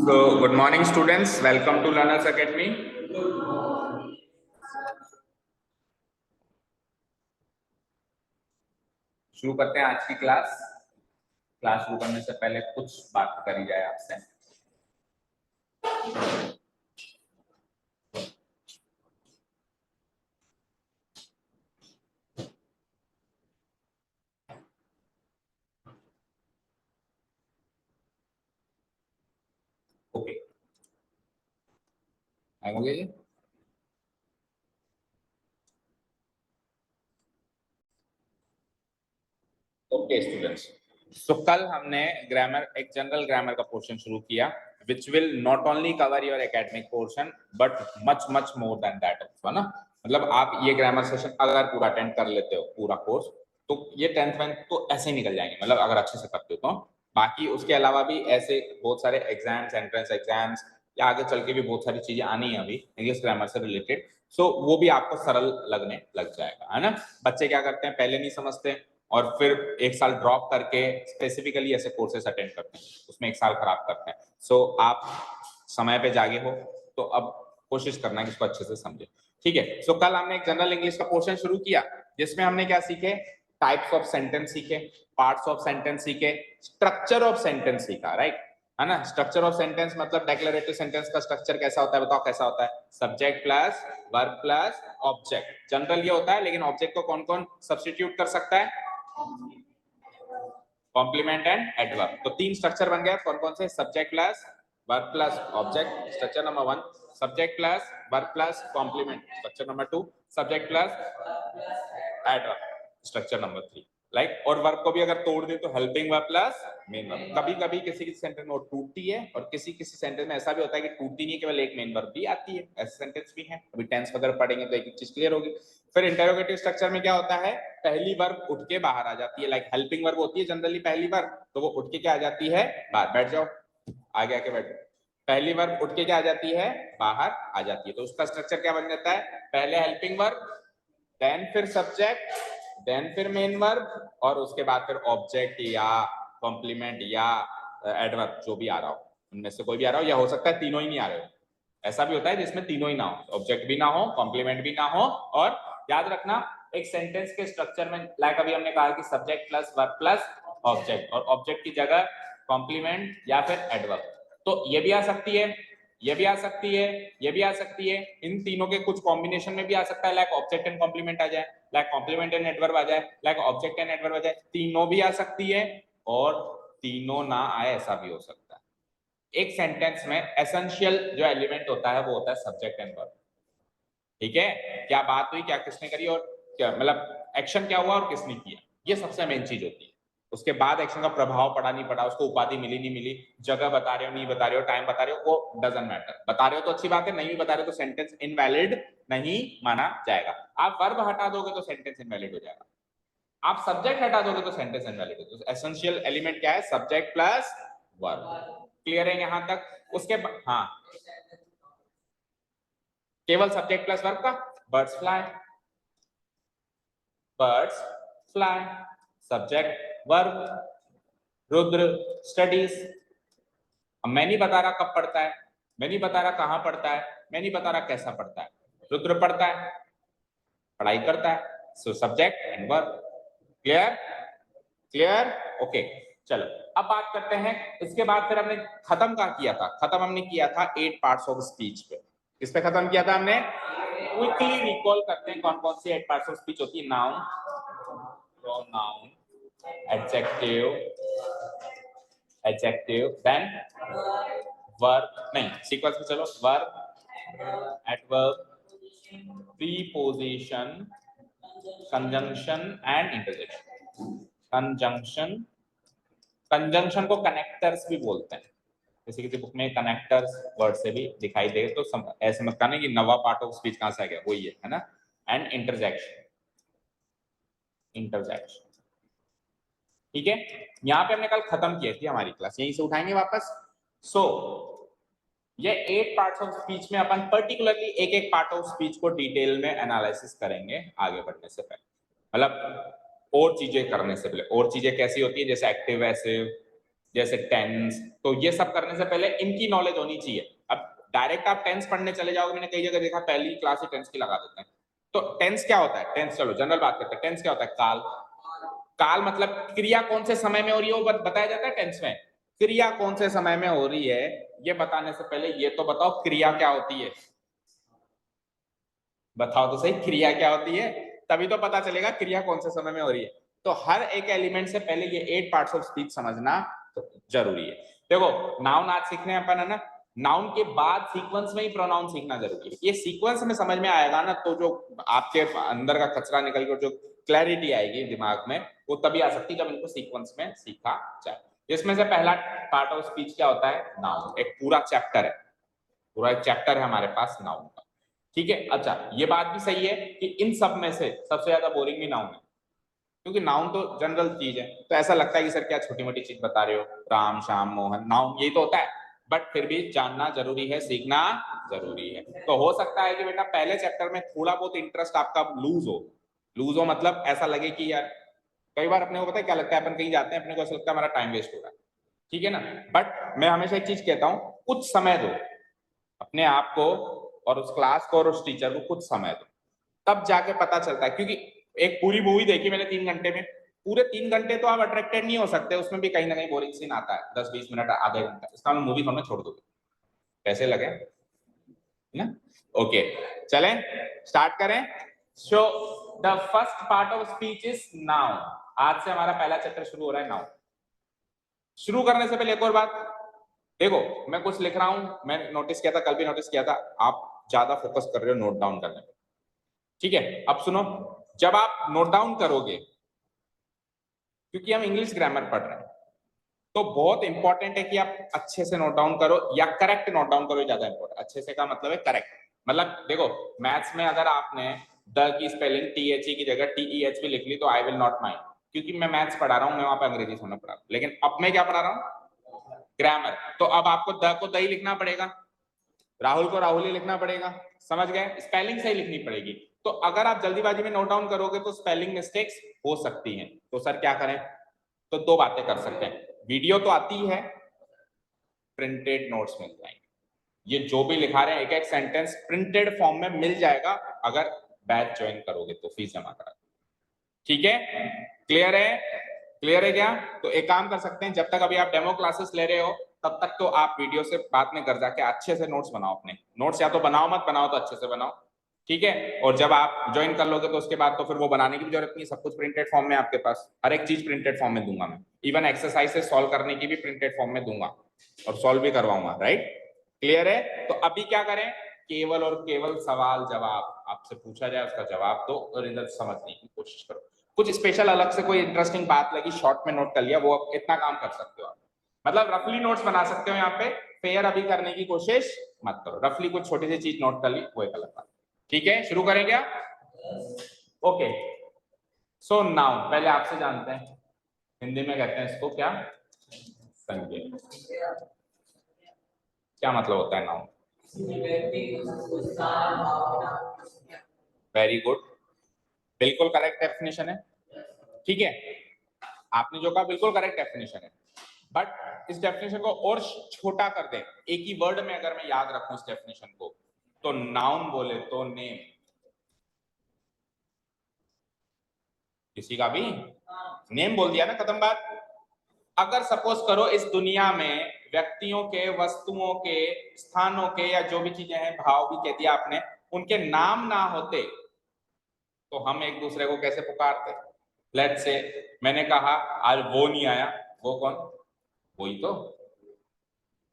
So, good morning, students. Welcome to Learners Academy. शुरू करते हैं आज की क्लास। क्लास शुरू करने से पहले कुछ बात करी जाए आपसे। ओके, आएंगे जी। ओके स्टूडेंट्स, सो कल हमने ग्रामर, एक जनरल ग्रामर का पोर्शन शुरू किया, which will not only cover your academic portion but much much more than that also, ना। मतलब आप ये ग्रामर सेशन अगर पूरा अटेंड कर लेते हो, पूरा कोर्स, तो ये 10th 12th तो ऐसे ही निकल जाएंगे, मतलब अगर अच्छे से करते हो तो। बाकी उसके अलावा भी ऐसे बहुत सारे एग्जाम्स, एंट्रेंस एग्जाम्स या आगे चल के भी बहुत सारी चीजें आनी है अभी इंग्लिश ग्रामर से रिलेटेड। सो वो भी आपको सरल लगने लग जाएगा, है ना। बच्चे क्या करते हैं, पहले नहीं समझते और फिर एक साल ड्रॉप करके स्पेसिफिकली ऐसे कोर्सेस अटेंड करते हैं, उसमें एक साल खराब करते हैं। सो आप समय पे जागे हो तो अब कोशिश करना कि इसको अच्छे से समझे, ठीक है। सो कल हमने एक जनरल इंग्लिश का पोर्शन शुरू किया जिसमें हमने क्या सीखे, टाइप्स ऑफ सेंटेंस सीखे, पार्ट्स ऑफ सेंटेंस सीखे, स्ट्रक्चर ऑफ सेंटेंस सीखा, राइट, है ना। स्ट्रक्चर ऑफ सेंटेंस मतलब डेक्लरेटिव सेंटेंस का स्ट्रक्चर कैसा होता है, बताओ कैसा होता है। Subject plus verb plus object. General ये होता है, लेकिन ऑब्जेक्ट को कौन कौन सब्स्टिट्यूट कर सकता है, कॉम्प्लीमेंट एंड एडवर्ब। तो तीन स्ट्रक्चर बन गए, कौन कौन से, subject plus verb plus object, structure number 1। Subject plus verb plus complement, structure number 2। Subject plus adverb, structure number 3। Like, और वर्ब को भी अगर तोड़ दे तो helping verb plus main verb. कभी कभी किसी किसी सेंटेंस में वो टूटती है और किसी किसी सेंटेंस में ऐसा भी होता है कि टूटती नहीं, केवल एक मेन वर्ब भी आती है, ऐसे सेंटेंस भी हैं। अभी टेंस वगैरह पढ़ेंगे तो एक एक चीज क्लियर होगी। फिर इंटरोगेटिव स्ट्रक्चर में क्या होता है, पहली वर्ब उठ के बाहर आ जाती है। लाइक हेल्पिंग वर्ब होती है जनरली पहली वर्ब, तो वो उठ के क्या आ जाती है, बाहर। बैठ जाओ, आगे आके बैठो। पहली वर्ब उठ के क्या आ जाती है, बाहर आ जाती है। तो उसका स्ट्रक्चर क्या बन जाता है, पहले हेल्पिंग वर्ब, देन फिर सब्जेक्ट, देन फिर मेन वर्ब, और उसके बाद फिर ऑब्जेक्ट या कॉम्प्लीमेंट या एडवर्ब, जो भी आ रहा हो उनमें से कोई भी आ रहा हो, या हो सकता है तीनों ही नहीं आ रहे हो। ऐसा भी होता है जिसमें तीनों ही ना हो, ऑब्जेक्ट भी ना हो, कॉम्प्लीमेंट भी ना हो। और याद रखना, एक सेंटेंस के स्ट्रक्चर में, लाइक अभी हमने कहा कि subject plus verb plus object, और ऑब्जेक्ट की जगह कॉम्प्लीमेंट या फिर एडवर्ब। तो ये भी आ सकती है, ये भी आ सकती है, ये भी आ सकती है। इन तीनों के कुछ कॉम्बिनेशन में भी आ सकता है, लाइक ऑब्जेक्ट एंड कॉम्प्लीमेंट आ जाए, लाइक कॉम्प्लीमेंट एंड एडवर्ब आ जाए, लाइक ऑब्जेक्ट एंड एडवर्ब आ जाए। तीनों भी आ सकती है और तीनों ना आए, ऐसा भी हो सकता है। एक सेंटेंस में एसेंशियल जो एलिमेंट होता है वो होता है सब्जेक्ट एंड वर्ब, ठीक है। क्या बात हुई, क्या किसने करी, और क्या मतलब एक्शन क्या हुआ और किसने किया, ये सबसे मेन चीज होती है। उसके बाद एक्शन का प्रभाव पड़ा नहीं पड़ा, उसको उपाधि मिली नहीं मिली, जगह बता रहे हो नहीं बता रहे हो, टाइम बता रहे हो, वो डजंट मैटर। बता रहे हो तो अच्छी बात है, नहीं भी बता रहे हो तो सेंटेंस इनवैलिड नहीं माना जाएगा। आप वर्ब हटा दोगे तो सेंटेंस इनवैलिड हो जाएगा, आप सब्जेक्ट हटा दोगे तो सेंटेंस इनवैलिड हो जाएगा। एसेंशियल एलिमेंट क्या है, सब्जेक्ट प्लस वर्ब। क्लियर है यहां तक। उसके हाँ, केवल सब्जेक्ट प्लस वर्ब का, birds fly, birds fly, subject verb, Rudra studies. अब मैं नहीं बता रहा कब पढ़ता है, मैं नहीं बता रहा कहां पढ़ता है, मैं नहीं बता रहा कैसा पढ़ता है, रुद्र पढ़ता है, पढ़ाई करता है। So subject and verb. Clear, clear, okay. चलो अब बात करते हैं, इसके बाद फिर हमने खत्म कहाँ किया था, खत्म हमने किया था 8 पार्ट्स ऑफ स्पीच पे। किस पे खत्म किया था हमने, क्विकली रिकॉल करते हैं कौन कौन सी 8 पार्ट्स ऑफ स्पीच होती है। Noun, pronoun, adjective, adjective, then verb, नहीं सीक्वेंस में चलो, verb, adverb, preposition, conjunction and interjection. Conjunction, conjunction को कनेक्टर्स भी बोलते हैं, किसी किसी बुक में कनेक्टर्स वर्ड से भी दिखाई दे, तो ऐसे मत कहना कि नवा पार्ट ऑफ स्पीच कहां से आ गया, वही है ना। एंड इंटरजेक्शन, इंटरजेक्शन, ठीक है। यहाँ पे हमने कल खत्म किया थी हमारी क्लास, यहीं से उठाएंगे वापस। सो ये 8 पार्ट्स ऑफ स्पीच में अपन पर्टिकुलरली एक एक पार्ट ऑफ स्पीच को डिटेल में एनालिसिस करेंगे आगे बढ़ने से पहले, मतलब और चीजें करने से पहले। और चीजें कैसी होती है, जैसे एक्टिव एसिव, जैसे टेंस। तो ये सब करने से पहले इनकी नॉलेज होनी चाहिए। अब डायरेक्ट आप टेंस पढ़ने चले जाओगे, मैंने कई जगह देखा पहली क्लास ही टेंस की लगा देते हैं। तो टेंस क्या होता है? टेंस, चलो जनरल बात करते हैं। टेंस क्या होता है? काल। काल मतलब क्रिया कौन से समय में हो रही है वो बताया जाता है टेंस में। क्रिया कौन से समय में हो रही है ये बताने से पहले ये तो बताओ क्रिया क्या होती है। बताओ तो सही, क्रिया क्या होती है, तभी तो पता चलेगा क्रिया कौन से समय में हो रही है। तो हर एक एलिमेंट से पहले ये 8 पार्ट्स ऑफ स्पीच समझना तो जरूरी है। देखो नाउन आज सीखने अपन है ना, नाउन के बाद सीक्वेंस में ही प्रोनाउन सीखना जरूरी है। ये सीक्वेंस में समझ में आएगा ना तो जो आपके अंदर का कचरा निकल कर जो क्लैरिटी आएगी दिमाग में वो तभी आ सकती है जब इनको सीक्वेंस में सीखा जाए। इसमें से पहला पार्ट ऑफ स्पीच क्या होता है? नाउन। एक पूरा चैप्टर है, पूरा एक चैप्टर है हमारे पास नाउन का। ठीक है, अच्छा ये बात भी सही है कि इन सब में से सबसे ज्यादा बोरिंग भी नाउन है, क्योंकि नाउन तो जनरल चीज है। तो ऐसा लगता है कि सर क्या छोटी मोटी चीज बता रहे हो, राम श्याम मोहन, नाउन यही तो होता है। बट फिर भी जानना जरूरी है, सीखना जरूरी है। तो हो सकता है कि बेटा पहले चैप्टर में थोड़ा बहुत इंटरेस्ट आपका लूज हो मतलब ऐसा लगे कि यार, कई बार अपने को पता है क्या लगता है, अपन कहीं जाते हैं अपने को ऐसा लगता है हमारा टाइम वेस्ट हो रहा है, ठीक है ना। बट मैं हमेशा एक चीज कहता हूँ, कुछ समय दो अपने आप को और उस क्लास को और उस टीचर को, कुछ समय दो, तब जाके पता चलता है। क्योंकि एक पूरी मूवी देखी मैंने 3 घंटे में, पूरे 3 घंटे तो आप अट्रैक्टेड नहीं हो सकते, उसमें भी कहीं ना कहीं बोरिंग सीन आता है, 10-20 मिनट आधे घंटा, इसका मैं मूवी थोड़ा छोड़ दोगे, कैसे लगे ना। ओके चलें स्टार्ट करें। So the first part of speech is noun. आज से हमारा पहला चैप्टर शुरू हो रहा है नाउन। शुरू करने से पहले एक और बात, देखो मैं कुछ लिख रहा हूं, मैं नोटिस किया था, कल भी नोटिस किया था, आप ज्यादा फोकस कर रहे हो नोट डाउन करने पे, ठीक है। अब सुनो, जब आप नोट डाउन करोगे, क्योंकि हम इंग्लिश ग्रामर पढ़ रहे हैं, तो बहुत इंपॉर्टेंट है कि आप अच्छे से नोट डाउन करो या करेक्ट नोट डाउन करो, ज्यादा इंपॉर्टेंट। अच्छे से का मतलब है करेक्ट, मतलब देखो मैथ्स में अगर आपने द की स्पेलिंग THE की जगह TEH भी लिख ली तो आई विल नॉट माइंड, क्योंकि मैं मैथ्स पढ़ा रहा हूँ, मैं वहां पे अंग्रेजी सुनना पढ़ा रहा हूँ। लेकिन अब मैं क्या पढ़ा रहा हूँ? ग्रामर। तो अब आपको द को द ही लिखना पड़ेगा, राहुल को राहुल ही लिखना पड़ेगा, समझ गए, स्पेलिंग सही लिखनी पड़ेगी। तो अगर आप जल्दीबाजी में नोट डाउन करोगे तो स्पेलिंग मिस्टेक्स हो सकती हैं। तो सर क्या करें? तो दो बातें कर सकते हैं, वीडियो तो आती है, प्रिंटेड नोट्स मिल जाएंगे। ये जो भी लिखा रहे हैं एक एक सेंटेंस प्रिंटेड फॉर्म में मिल जाएगा, अगर बैच ज्वाइन करोगे तो फीस जमा करा, ठीक है। क्लियर है? क्लियर है क्या? तो एक काम कर सकते हैं, जब तक अभी आप डेमो क्लासेस ले रहे हो तब तक तो आप वीडियो से बाद में घर जाके अच्छे से नोट्स बनाओ अपने। नोट्स या तो बनाओ मत बनाओ तो अच्छे से बनाओ, ठीक है। और जब आप ज्वाइन कर लोगे तो उसके बाद तो फिर वो बनाने की भी जरूरत नहीं, सब कुछ प्रिंटेड फॉर्म में आपके पास, हर एक चीज प्रिंटेड फॉर्म में दूंगा मैं, इवन एक्सरसाइजेस सॉल्व करने की भी प्रिंटेड फॉर्म में दूंगा और सॉल्व भी करवाऊंगा, राइट। क्लियर है? तो अभी क्या करें, केवल और केवल सवाल जवाब आपसे पूछा जाए, उसका जवाब दो और रिजल्ट समझने की कोशिश करो। कुछ स्पेशल अलग से कोई इंटरेस्टिंग बात लगी शॉर्ट में नोट कर लिया, वो इतना काम कर सकते हो आप, मतलब रफली नोट्स बना सकते हो यहाँ पे। फेयर अभी करने की कोशिश मत करो, रफली कुछ छोटी सी चीज नोट कर ली वो एक अलग बात, ठीक है। शुरू करें क्या? ओके सो नाउन पहले आपसे जानते हैं, हिंदी में कहते हैं इसको क्या? संज्ञा। क्या मतलब होता है नाउन? वेरी गुड, बिल्कुल करेक्ट डेफिनेशन है, ठीक है। आपने जो कहा बिल्कुल करेक्ट डेफिनेशन है, बट इस डेफिनेशन को और छोटा कर दें, एक ही वर्ड में अगर मैं याद रखूं इस डेफिनेशन को, तो नाउन बोले तो नेम, किसी का भी नेम बोल दिया ना, खत्म बात। अगर सपोज करो इस दुनिया में व्यक्तियों के, वस्तुओं के, स्थानों के, या जो भी चीजें हैं, भाव भी कह दिया आपने, उनके नाम ना होते तो हम एक दूसरे को कैसे पुकारते? लेट्स से मैंने कहा आज वो नहीं आया, वो कौन? वही तो,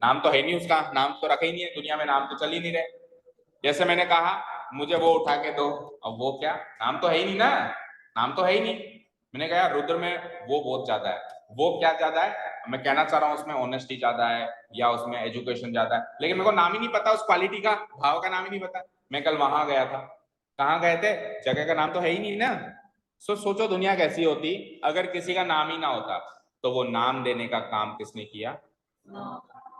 नाम तो है नहीं उसका, नाम तो रखा ही नहीं है दुनिया में, नाम तो चल ही नहीं रहे। जैसे मैंने कहा मुझे वो उठा के दो, अब वो क्या, नाम तो है ही नहीं ना, नाम तो है ही नहीं। मैंने कहा रुद्र में वो बहुत ज्यादा है, वो क्या ज्यादा है? मैं कहना चाह रहा हूँ उसमें ऑनेस्टी ज्यादा है या उसमें एजुकेशन ज्यादा है, लेकिन मेरे को नाम ही नहीं पता उस क्वालिटी का, भाव का नाम ही नहीं पता। मैं कल वहां गया था, कहाँ गए थे? जगह का नाम तो है ही नहीं ना। सोचो दुनिया कैसी होती अगर किसी का नाम ही ना होता, तो वो नाम देने का काम किसने किया?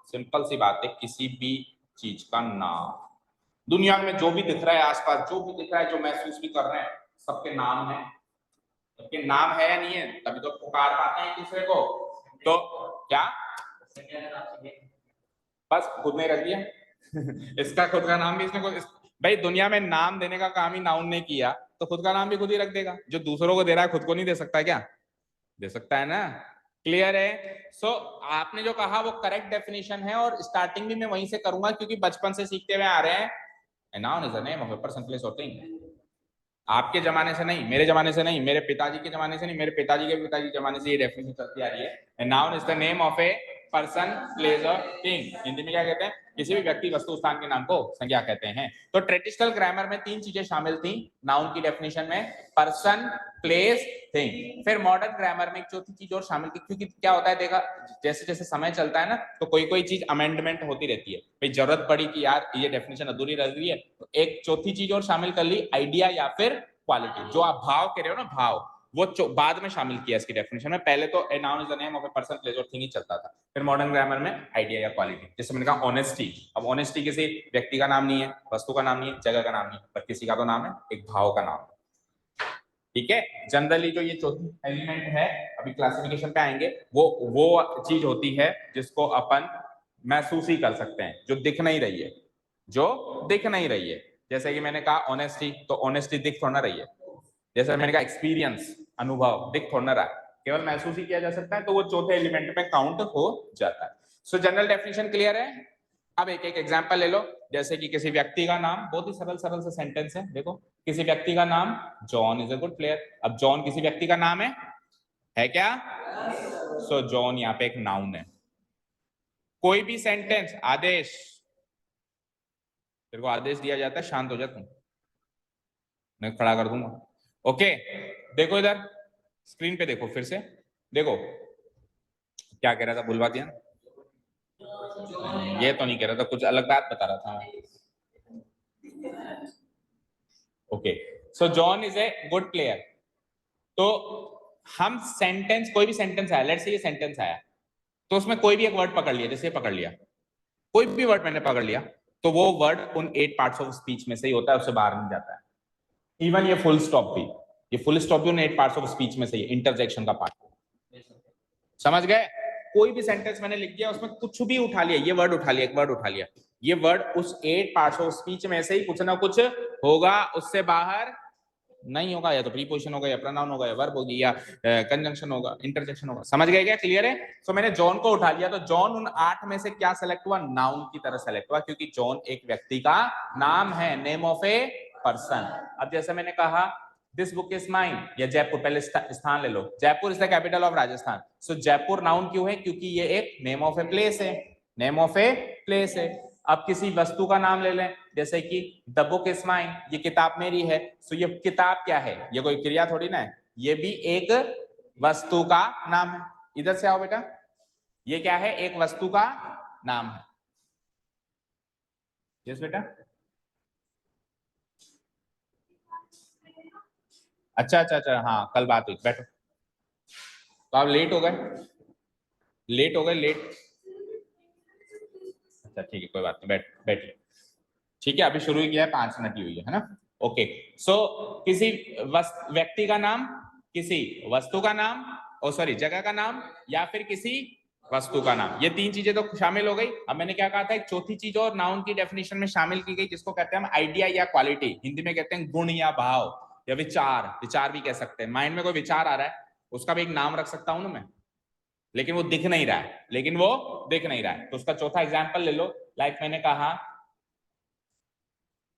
सिंपल सी बात है, किसी भी चीज का नाम, दुनिया में जो भी दिख रहा है आसपास, जो भी दिख रहा है, जो महसूस भी कर रहे हैं, सबके नाम है, सबके नाम है या नहीं है, तभी तो पुकार पाते हैं एक दूसरे को। तो क्या बस खुद ने रख दिया इसका खुद का नाम भी इसने भाई दुनिया में नाम देने का काम ही नाउन ने किया, तो खुद का नाम भी खुद ही रख देगा। जो दूसरों को दे रहा है खुद को नहीं दे सकता क्या? दे सकता है ना। क्लियर है? सो आपने जो कहा वो करेक्ट डेफिनेशन है, और स्टार्टिंग भी मैं वहीं से करूंगा क्योंकि बचपन से सीखते हुए आ रहे हैं। A noun is a name of a person, place or thing. आपके जमाने से नहीं, मेरे जमाने से नहीं, मेरे पिताजी के जमाने से नहीं, मेरे पिताजी के पिताजी के जमाने से ये डेफिनेशन चलती आ रही है। A noun is the name of a person, place or thing. Hindi में क्या कहते हैं? किसी भी व्यक्ति, वस्तु, स्थान के नाम को संज्ञा कहते हैं। तो ट्रेडिशनल ग्रामर में तीन चीजें शामिल थी नाउन की डेफिनेशन में, पर्सन, प्लेस, थिंग। फिर मॉडर्न ग्रामर में एक चौथी चीज और शामिल की, क्योंकि क्या होता है देखा, जैसे जैसे समय चलता है ना, तो कोई कोई चीज अमेंडमेंट होती रहती है। भाई जरूरत पड़ी कि यार ये डेफिनेशन अधूरी रह रही है, तो एक चौथी चीज और शामिल कर ली, आइडिया या फिर क्वालिटी। जो आप भाव कह रहे हो ना, भाव, वो बाद में शामिल किया इसकी डेफिनेशन में। पहले तो a noun is the name of a person, place और थिंग ही चलता था। फिर मॉडर्न ग्रामर में आइडिया या क्वालिटी। जैसे मैंने कहा ऑनेस्टी, अब ऑनेस्टी किसी व्यक्ति का नाम नहीं है, वस्तु का नाम नहीं है, जगह का नाम नहीं है, पर किसी का तो नाम है, एक भाव का नाम है। ठीक है। जनरली जो ये चौथी एलिमेंट है, अभी क्लासिफिकेशन पे आएंगे, वो चीज होती है जिसको अपन महसूस ही कर सकते हैं, जो दिख नहीं रही है, जो दिख नहीं रही है। जैसे कि मैंने कहा ऑनेस्टी, तो ऑनेस्टी दिख थोड़ा ना रही है। जैसे मैंने कहा एक्सपीरियंस, अनुभव, दिख थोड़ा ना रहा है, केवल महसूस ही किया जा सकता है, तो वो चौथे एलिमेंट में काउंट हो जाता है। सो जनरल डेफिनेशन क्लियर है। अब एक एक एग्जांपल ले लो। जैसे कि किसी व्यक्ति का नाम, बहुत ही सरल सरल सा सेंटेंस है, देखो, किसी व्यक्ति का नाम John is a good player. अब जॉन किसी व्यक्ति का नाम है क्या? सो जॉन यहाँ पे एक नाउन है। कोई भी सेंटेंस, आदेश, तेरे को आदेश दिया जाता है शांत हो जा तुम, मैं खड़ा कर दूंगा। ओके, देखो इधर स्क्रीन पे देखो, फिर से देखो, क्या कह रहा था, भूलवा दिया? ये तो नहीं कह रहा था, कुछ अलग बात बता रहा था। Okay, so John is a good player. तो हम सेंटेंस, कोई भी सेंटेंस आया, लेट्स से ये सेंटेंस आया, तो उसमें कोई भी एक वर्ड पकड़ लिया, जैसे पकड़ लिया, कोई भी वर्ड मैंने पकड़ लिया, तो वो वर्ड उन 8 पार्ट्स ऑफ स्पीच में से ही होता है, उससे बाहर नहीं जाता है। इवन ये फुल स्टॉप भी, ये फुल स्टॉप भी उन 8 पार्ट्स ऑफ स्पीच में से ही, इंटरजेक्शन का पार्ट। समझ गए? कोई भी सेंटेंस मैंने लिख दिया, उसमें कुछ भी उठा लिया, ये वर्ड उठा लिया, एक वर्ड उठा लिया, ये वर्ड उस 8 पार्ट्स ऑफ स्पीच में से ही कुछ ना कुछ होगा, उससे बाहर नहीं होगा। या तो प्रीपोजिशन होगा, या प्रोनाउन होगा, या वर्ब होगी, या कंजंक्शन होगा, इंटरजेक्शन होगा। समझ गए क्या? क्लियर है? तो मैंने जॉन को उठा लिया, तो जॉन उन 8 में से क्या सेलेक्ट हुआ? नाउन की तरह सेलेक्ट हुआ, क्योंकि जॉन एक व्यक्ति का नाम है, नेम ऑफ ए पर्सन। अब जैसे मैंने कहा दिस बुक इज माइन, या जयपुर, पहले स्थान ले लो, Jaipur is the capital of Rajasthan. So Jaipur noun क्यों है? क्योंकि ये एक नेम ऑफ ए प्लेस है, नेम ऑफ ए प्लेस है। अब किसी वस्तु का नाम ले लें, जैसे कि द बुक इज माइन, ये किताब मेरी है। सो ये किताब क्या है? ये कोई क्रिया थोड़ी ना है, ये भी एक वस्तु का नाम है। इधर से आओ बेटा, ये क्या है? एक वस्तु का नाम है। यस बेटा, अच्छा अच्छा अच्छा, हाँ कल बात हुई, बैठो। तो आप लेट हो गए, लेट हो गए, लेट, अच्छा ठीक है, कोई बात नहीं, बैठिए। ठीक है, अभी शुरू ही किया है, 5 मिनट ही हुई है ना। ओके, सो किसी व्यक्ति का नाम, किसी वस्तु का नाम, ओ सॉरी जगह का नाम, या फिर किसी वस्तु का नाम, ये 3 चीजें तो शामिल हो गई। अब मैंने क्या कहा था, एक चौथी चीज और नाउन की डेफिनेशन में शामिल की गई, जिसको कहते हैं हम आइडिया या क्वालिटी। हिंदी में कहते हैं गुण या भाव, या विचार, विचार भी कह सकते हैं। माइंड में कोई विचार आ रहा है, उसका भी एक नाम रख सकता हूं ना मैं, लेकिन वो दिख नहीं रहा है, लेकिन वो दिख नहीं रहा है, तो उसका चौथा एग्जाम्पल ले लो। लाइक मैंने कहा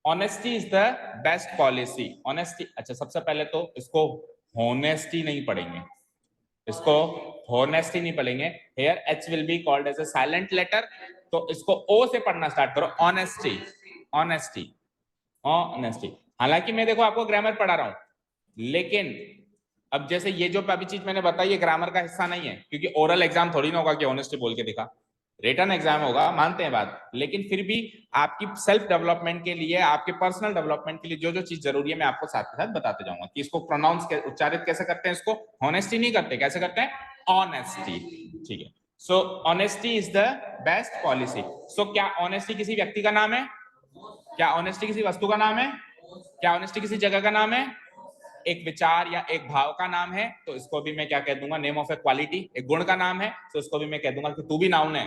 honesty is the best policy. Honesty, अच्छा सबसे पहले तो इसको होनेस्टी नहीं पढ़ेंगे, इसको होनेस्टी नहीं पढ़ेंगे। Here H will be called as a silent letter, तो इसको ओ से पढ़ना स्टार्ट करो, ऑनेस्टी, ऑनेस्टी, ऑनेस्टी। हालांकि मैं देखो आपको ग्रामर पढ़ा रहा हूं, लेकिन अब जैसे ये जो अभी चीज मैंने बताई, ये ग्रामर का हिस्सा नहीं है, क्योंकि ओरल एग्जाम थोड़ी ना होगा कि ऑनेस्टी बोल के दिखा। रिटन एग्जाम होगा, मानते हैं बात, लेकिन फिर भी आपकी सेल्फ डेवलपमेंट के लिए, आपके पर्सनल डेवलपमेंट के लिए जो जो चीज जरूरी है, मैं आपको साथ के साथ बताते जाऊंगा कि इसको प्रोनाउंस उच्चारित कैसे करते हैं। इसको ऑनेस्टी नहीं करते, कैसे करते हैं? ऑनेस्टी। ठीक है, so honesty is the best policy. So क्या ऑनेस्टी किसी व्यक्ति का नाम है? क्या ऑनेस्टी किसी वस्तु का नाम है? क्या ऑनेस्टी किसी जगह का नाम है? एक विचार या एक भाव का नाम है तो इसको भी मैं क्या कह दूंगा, नेम ऑफ ए क्वालिटी। एक गुण का नाम है तो इसको भी मैं कह दूंगा कि तू भी नाउन है,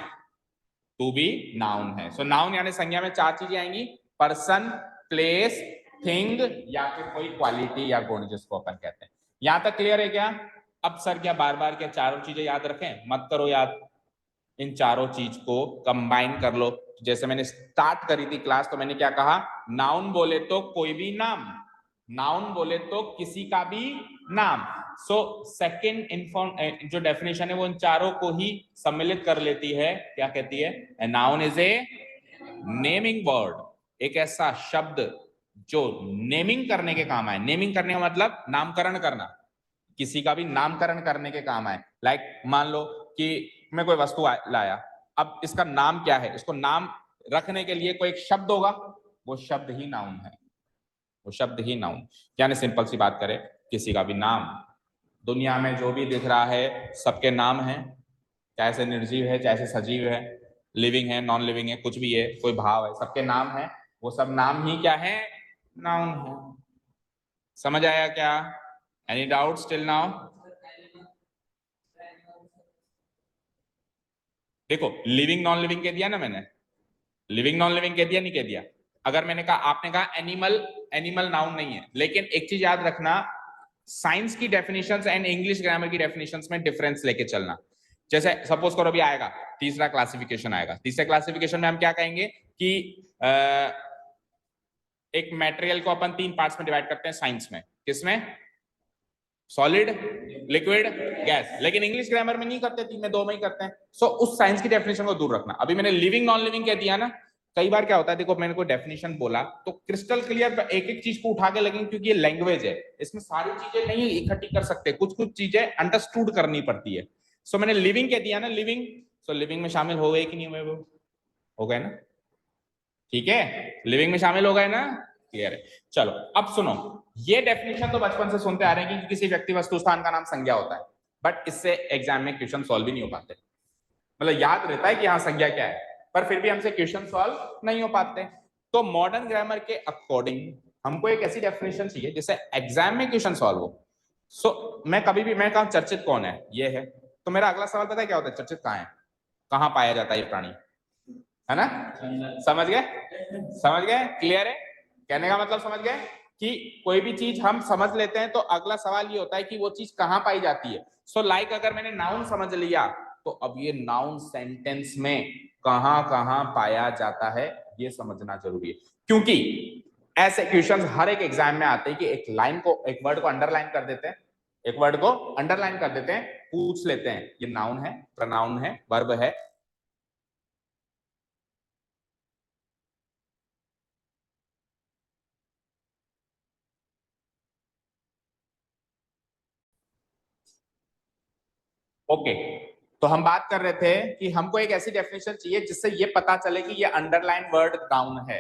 तू भी नाउन है। सो नाउन यानी संज्ञा में चार चीजें आएंगी, पर्सन, प्लेस, थिंग या फिर कोई क्वालिटी या गुण जिसको अपन कहते हैं। यहां तक क्लियर है क्या? अब सर क्या बार बार क्या चारों चीजें याद रखें? मत करो याद, इन चारों चीज को कंबाइन कर लो। जैसे मैंने स्टार्ट करी थी क्लास तो मैंने क्या कहा, नाउन बोले तो कोई भी नाम, नाउन बोले तो किसी का भी नाम। सो सेकंड इन्फॉर्म जो डेफिनेशन है वो इन चारों को ही सम्मिलित कर लेती है। क्या कहती है? A noun is a naming word, एक ऐसा शब्द जो नेमिंग करने के काम आए। नेमिंग करने का मतलब नामकरण करना, किसी का भी नामकरण करने के काम आए। लाइक मान लो कि मैं कोई वस्तु लाया, अब इसका नाम क्या है, इसको नाम रखने के लिए कोई एक शब्द होगा, वो शब्द ही नाउन है, वो शब्द ही नाउन। यानी सिंपल सी बात करें, किसी का भी नाम, दुनिया में जो भी दिख रहा है सबके नाम हैं, चाहे से निर्जीव है चाहे से सजीव है, लिविंग है नॉन लिविंग है, कुछ भी है, कोई भाव है, सबके नाम है। वो सब नाम ही क्या है? नाउन है। समझ आया क्या? Any doubt still now? देखो लिविंग नॉन लिविंग कह दिया ना मैंने, लिविंग नॉन लिविंग कह दिया नहीं कह दिया? अगर मैंने कहा, आपने कहा एनिमल, एनिमल नाउन नहीं है। लेकिन एक चीज याद रखना, साइंस की डेफिनेशंस एंड इंग्लिश ग्रामर की डेफिनेशंस में डिफरेंस लेके चलना। जैसे सपोज करो अभी आएगा तीसरा क्लासिफिकेशन आएगा, तीसरे क्लासिफिकेशन में हम क्या कहेंगे कि एक मटेरियल को अपन तीन पार्ट्स में डिवाइड करते हैं साइंस में। किसमें? Solid, liquid, gas. लेकिन इंग्लिश ग्रामर में नहीं करते, तीन में दो में ही करते हैं। सो उस साइंस की डेफिनेशन को दूर रखना। अभी मैंने लिविंग नॉन लिविंग कह दिया ना, कई बार क्या होता है, देखो मैंने कोई डेफिनेशन बोला तो क्रिस्टल क्लियर एक एक चीज को उठा के लगेंगे, क्योंकि ये लैंग्वेज है, इसमें सारी चीजें नहीं इकट्ठी कर सकते, कुछ कुछ चीजें अंडरस्टूड करनी पड़ती है। सो मैंने लिविंग कह दिया ना, लिविंग, सो लिविंग में शामिल हो गए कि नहीं हुए? वो हो गए ना, ठीक है, लिविंग में शामिल हो गए ना, क्लियर है। चलो अब सुनो, ये डेफिनेशन तो बचपन से सुनते आ रहे हैं कि किसी व्यक्ति वस्तु स्थान का नाम संज्ञा होता है, बट इससे एग्जाम में क्वेश्चन सॉल्व भी नहीं हो पाते। मतलब याद रहता है कि हाँ संज्ञा क्या है, पर फिर भी हमसे क्वेश्चन सॉल्व नहीं हो पाते। तो मॉडर्न ग्रामर के अकॉर्डिंग हमको एक ऐसी डेफिनेशन चाहिए जिससे एग्जाम में क्वेश्चन सॉल्व हो। सो मैं कभी भी, मैं कहा चर्चित कौन है, ये है, तो मेरा अगला सवाल पता है क्या होता है? चर्चित कहाँ है, कहाँ पाया जाता है ये प्राणी, है ना? समझ गए? समझ गए? क्लियर है? कहने का मतलब समझ गए कि कोई भी चीज हम समझ लेते हैं तो अगला सवाल ये होता है कि वो चीज कहाँ पाई जाती है। सो लाइक अगर मैंने नाउन समझ लिया तो अब ये नाउन सेंटेंस में कहाँ कहाँ पाया जाता है ये समझना जरूरी है। क्योंकि ऐसे क्वेश्चंस हर एक एग्जाम में आते हैं कि एक लाइन को, एक वर्ड को अंडरलाइन कर देते हैं, एक वर्ड को अंडरलाइन कर देते हैं, पूछ लेते हैं ये नाउन है, प्रोनाउन है, वर्ब है। ओके, तो हम बात कर रहे थे कि हमको एक ऐसी डेफिनेशन चाहिए जिससे ये पता चले कि ये अंडरलाइन वर्ड नाउन है।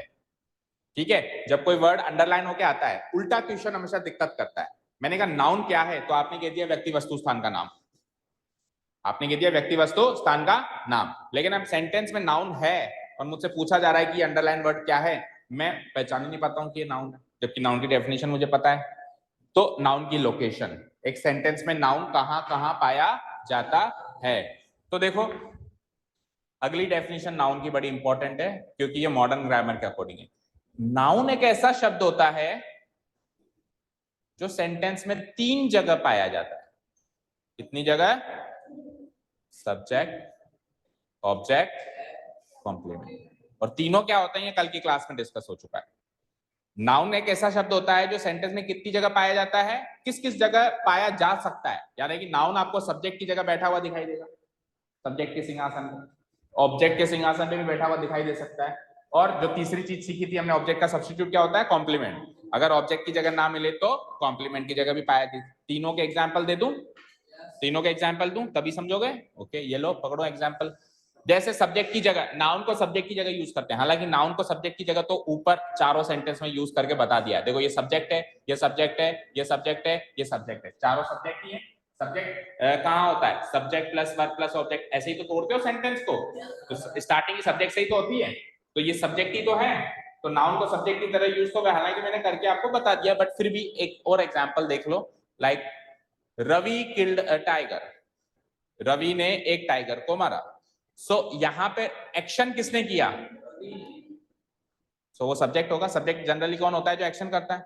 ठीक है, जब कोई वर्ड अंडरलाइन होके आता है, उल्टा क्वेश्चन हमेशा दिक्कत करता है। मैंने कहा नाउन क्या है, तो आपने कह दिया व्यक्ति वस्तु स्थान का नाम, आपने कह दिया व्यक्ति वस्तु स्थान का नाम। लेकिन अब सेंटेंस में नाउन है और मुझसे पूछा जा रहा है कि अंडरलाइन वर्ड क्या है, मैं पहचान ही नहीं पाता हूँ कि ये नाउन है, जबकि नाउन की डेफिनेशन मुझे पता है। तो नाउन की लोकेशन, एक सेंटेंस में नाउन कहां कहां पाया जाता है। तो देखो अगली डेफिनेशन नाउन की बड़ी इंपॉर्टेंट है, क्योंकि ये मॉडर्न ग्रामर के अकॉर्डिंग है। नाउन एक ऐसा शब्द होता है जो सेंटेंस में तीन जगह पाया जाता है। कितनी जगह? Subject, object, complement. और तीनों क्या होते हैं ये कल की क्लास में डिस्कस हो चुका है। नाउन एक ऐसा शब्द होता है जो सेंटेंस में कितनी जगह पाया जाता है, किस किस जगह पाया जा सकता है। यानी कि नाउन आपको सब्जेक्ट की जगह बैठा हुआ दिखाई देगा, सब्जेक्ट के सिंहासन पे, ऑब्जेक्ट के सिंहासन पे भी बैठा हुआ दिखाई दे सकता है। और जो तीसरी चीज सीखी थी हमने, ऑब्जेक्ट का सब्स्टिट्यूट क्या होता है? कॉम्प्लीमेंट। अगर ऑब्जेक्ट की जगह ना मिले तो कॉम्प्लीमेंट की जगह भी पाया थी। तीनों के एग्जाम्पल दे दूं, तीनों के एग्जाम्पल दूं तभी समझोगे? ओके, ये लो पकड़ो एग्जाम्पल। जैसे सब्जेक्ट की जगह, नाउन को सब्जेक्ट की जगह यूज करते हैं, हालांकि नाउन को सब्जेक्ट की जगह तो ऊपर चारों सेंटेंस में यूज करके बता दिया है। देखो ये सब्जेक्ट है, ये सब्जेक्ट है, ये सब्जेक्ट है, ये सब्जेक्ट है, चारों सब्जेक्ट ही है। सब्जेक्ट कहाँ होता है? Subject plus verb plus object, ऐसे ही तो तोड़ते हो सेंटेंस को, तो स्टार्टिंग सब्जेक्ट से ही तो होती है, तो ये सब्जेक्ट ही तो है। तो नाउन को सब्जेक्ट की तरह यूज तो हालांकि मैंने करके आपको बता दिया, बट फिर भी एक और एग्जांपल देख लो, like Ravi killed a tiger, Ravi ने एक टाइगर को मारा। सो यहाँ पे एक्शन किसने किया? सो वो सब्जेक्ट होगा। सब्जेक्ट जनरली कौन होता है जो एक्शन करता है?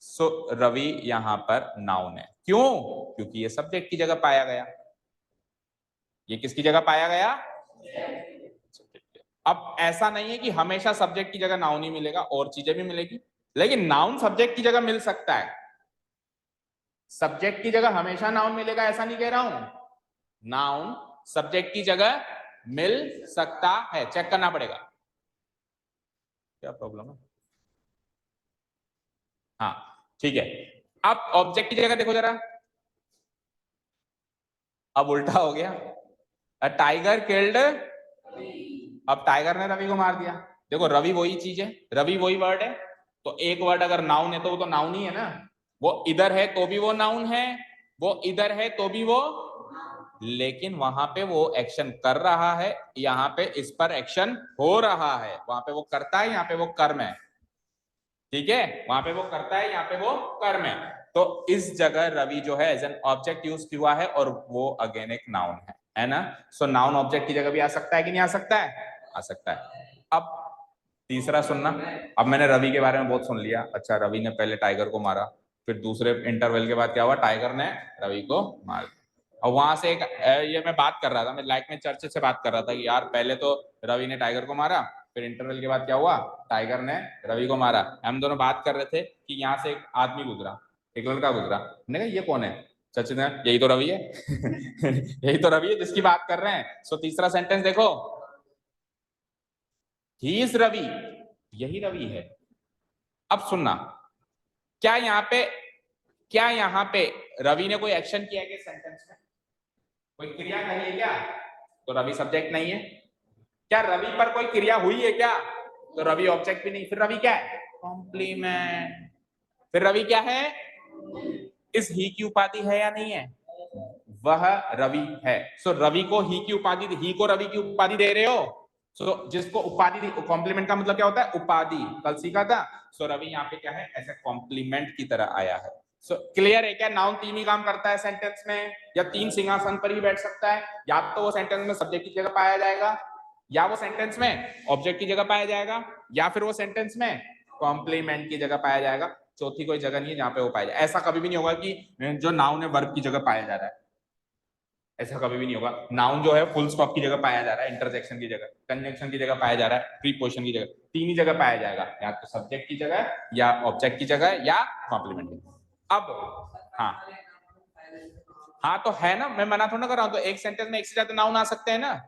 सो रवि यहाँ पर नाउन है। क्यों? क्योंकि ये सब्जेक्ट की जगह पाया गया। ये किसकी जगह पाया गया? अब ऐसा नहीं है कि हमेशा सब्जेक्ट की जगह नाउन ही मिलेगा, और चीजें भी मिलेगी, लेकिन नाउन सब्जेक्ट की जगह मिल सकता है। सब्जेक्ट की जगह हमेशा नाउन मिलेगा ऐसा नहीं कह रहा हूं, नाउन सब्जेक्ट की जगह मिल सकता है। चेक करना पड़ेगा क्या प्रॉब्लम है। हाँ ठीक है। अब ऑब्जेक्ट की जगह देखो जरा, अब उल्टा हो गया। टाइगर किल्ड, अब टाइगर ने रवि को मार दिया। देखो रवि वही चीज है, रवि वही वर्ड है, तो एक वर्ड अगर नाउन है तो वो तो नाउन ही है ना। वो इधर है तो भी वो नाउन है, वो इधर है तो भी वो, लेकिन वहां पे वो एक्शन कर रहा है, यहाँ पे इस पर एक्शन हो रहा है। वहां पे वो करता है, यहाँ पे वो कर्म है। ठीक है, वहां पे वो करता है, यहाँ पे वो कर्म है। तो इस जगह रवि जो है एज एन ऑब्जेक्ट यूज हुआ है, और वो अगेन एक नाउन है ना। सो नाउन ऑब्जेक्ट की जगह भी आ सकता है कि नहीं आ सकता है? आ सकता है। अब तीसरा सुनना। अब मैंने रवि के बारे में बहुत सुन लिया, अच्छा रवि ने पहले टाइगर को मारा, फिर दूसरे इंटरवल के बाद क्या हुआ, टाइगर ने रवि को मार दिया। और वहां से एक ये मैं बात कर रहा था, मैं लाइक में चर्चे से बात कर रहा था कि यार पहले तो रवि ने टाइगर को मारा, फिर इंटरवल के बाद क्या हुआ, टाइगर ने रवि को मारा। हम दोनों बात कर रहे थे कि यहाँ से एक आदमी गुजरा, एक लड़का गुजरा, मैंने कहा ये कौन है? चर्चे ने यही तो रवि है। यही तो रवि है जिसकी बात कर रहे हैं। सो तीसरा सेंटेंस देखो, ही इज रवि, यही रवि है। अब सुनना, क्या यहाँ पे, क्या यहाँ पे रवि ने कोई एक्शन किया है क्या सेंटेंस में? कोई क्रिया कही है क्या? तो रवि सब्जेक्ट नहीं है। क्या रवि पर कोई क्रिया हुई है क्या? तो रवि ऑब्जेक्ट भी नहीं। फिर रवि क्या है? कॉम्प्लीमेंट। फिर रवि क्या है? इस ही की उपाधि है या नहीं है? वह रवि है। सो रवि को ही की उपाधि, ही को रवि की उपाधि दे रहे हो। सो जिसको उपाधि, कॉम्प्लीमेंट का मतलब क्या होता है? उपाधि, कल सीखा था। सो रवि यहाँ पे क्या है? ऐसे कॉम्प्लीमेंट की तरह आया है। सो क्लियर है क्या? नाउन तीन ही काम करता है सेंटेंस में, या तीन सिंहासन पर ही बैठ सकता है। या तो वो सेंटेंस में सब्जेक्ट की जगह पाया जाएगा, या वो सेंटेंस में ऑब्जेक्ट की जगह पाया जाएगा, या फिर वो सेंटेंस में कॉम्प्लीमेंट की जगह पाया जाएगा। चौथी कोई जगह नहीं है जहां पे वो पाया जाए। ऐसा कभी भी नहीं होगा कि जो नाउन है वर्ब की जगह पाया जा रहा है, ऐसा कभी भी नहीं होगा। नाउन जो है फुल स्टॉप की जगह पाया जा रहा है, इंटरजेक्शन की जगह, कंजंक्शन की जगह पाया जा रहा है, प्रीपोजिशन की जगह, तीन ही जगह पाया जाएगा, या तो सब्जेक्ट की जगह, या ऑब्जेक्ट की जगह, या कॉम्प्लीमेंट की। अब हाँ, हाँ तो है ना, मैं मना थोड़ा कर रहा हूं। तो एक सेंटेंस में एक से ज्यादा नाउन आ सकते हैं ना,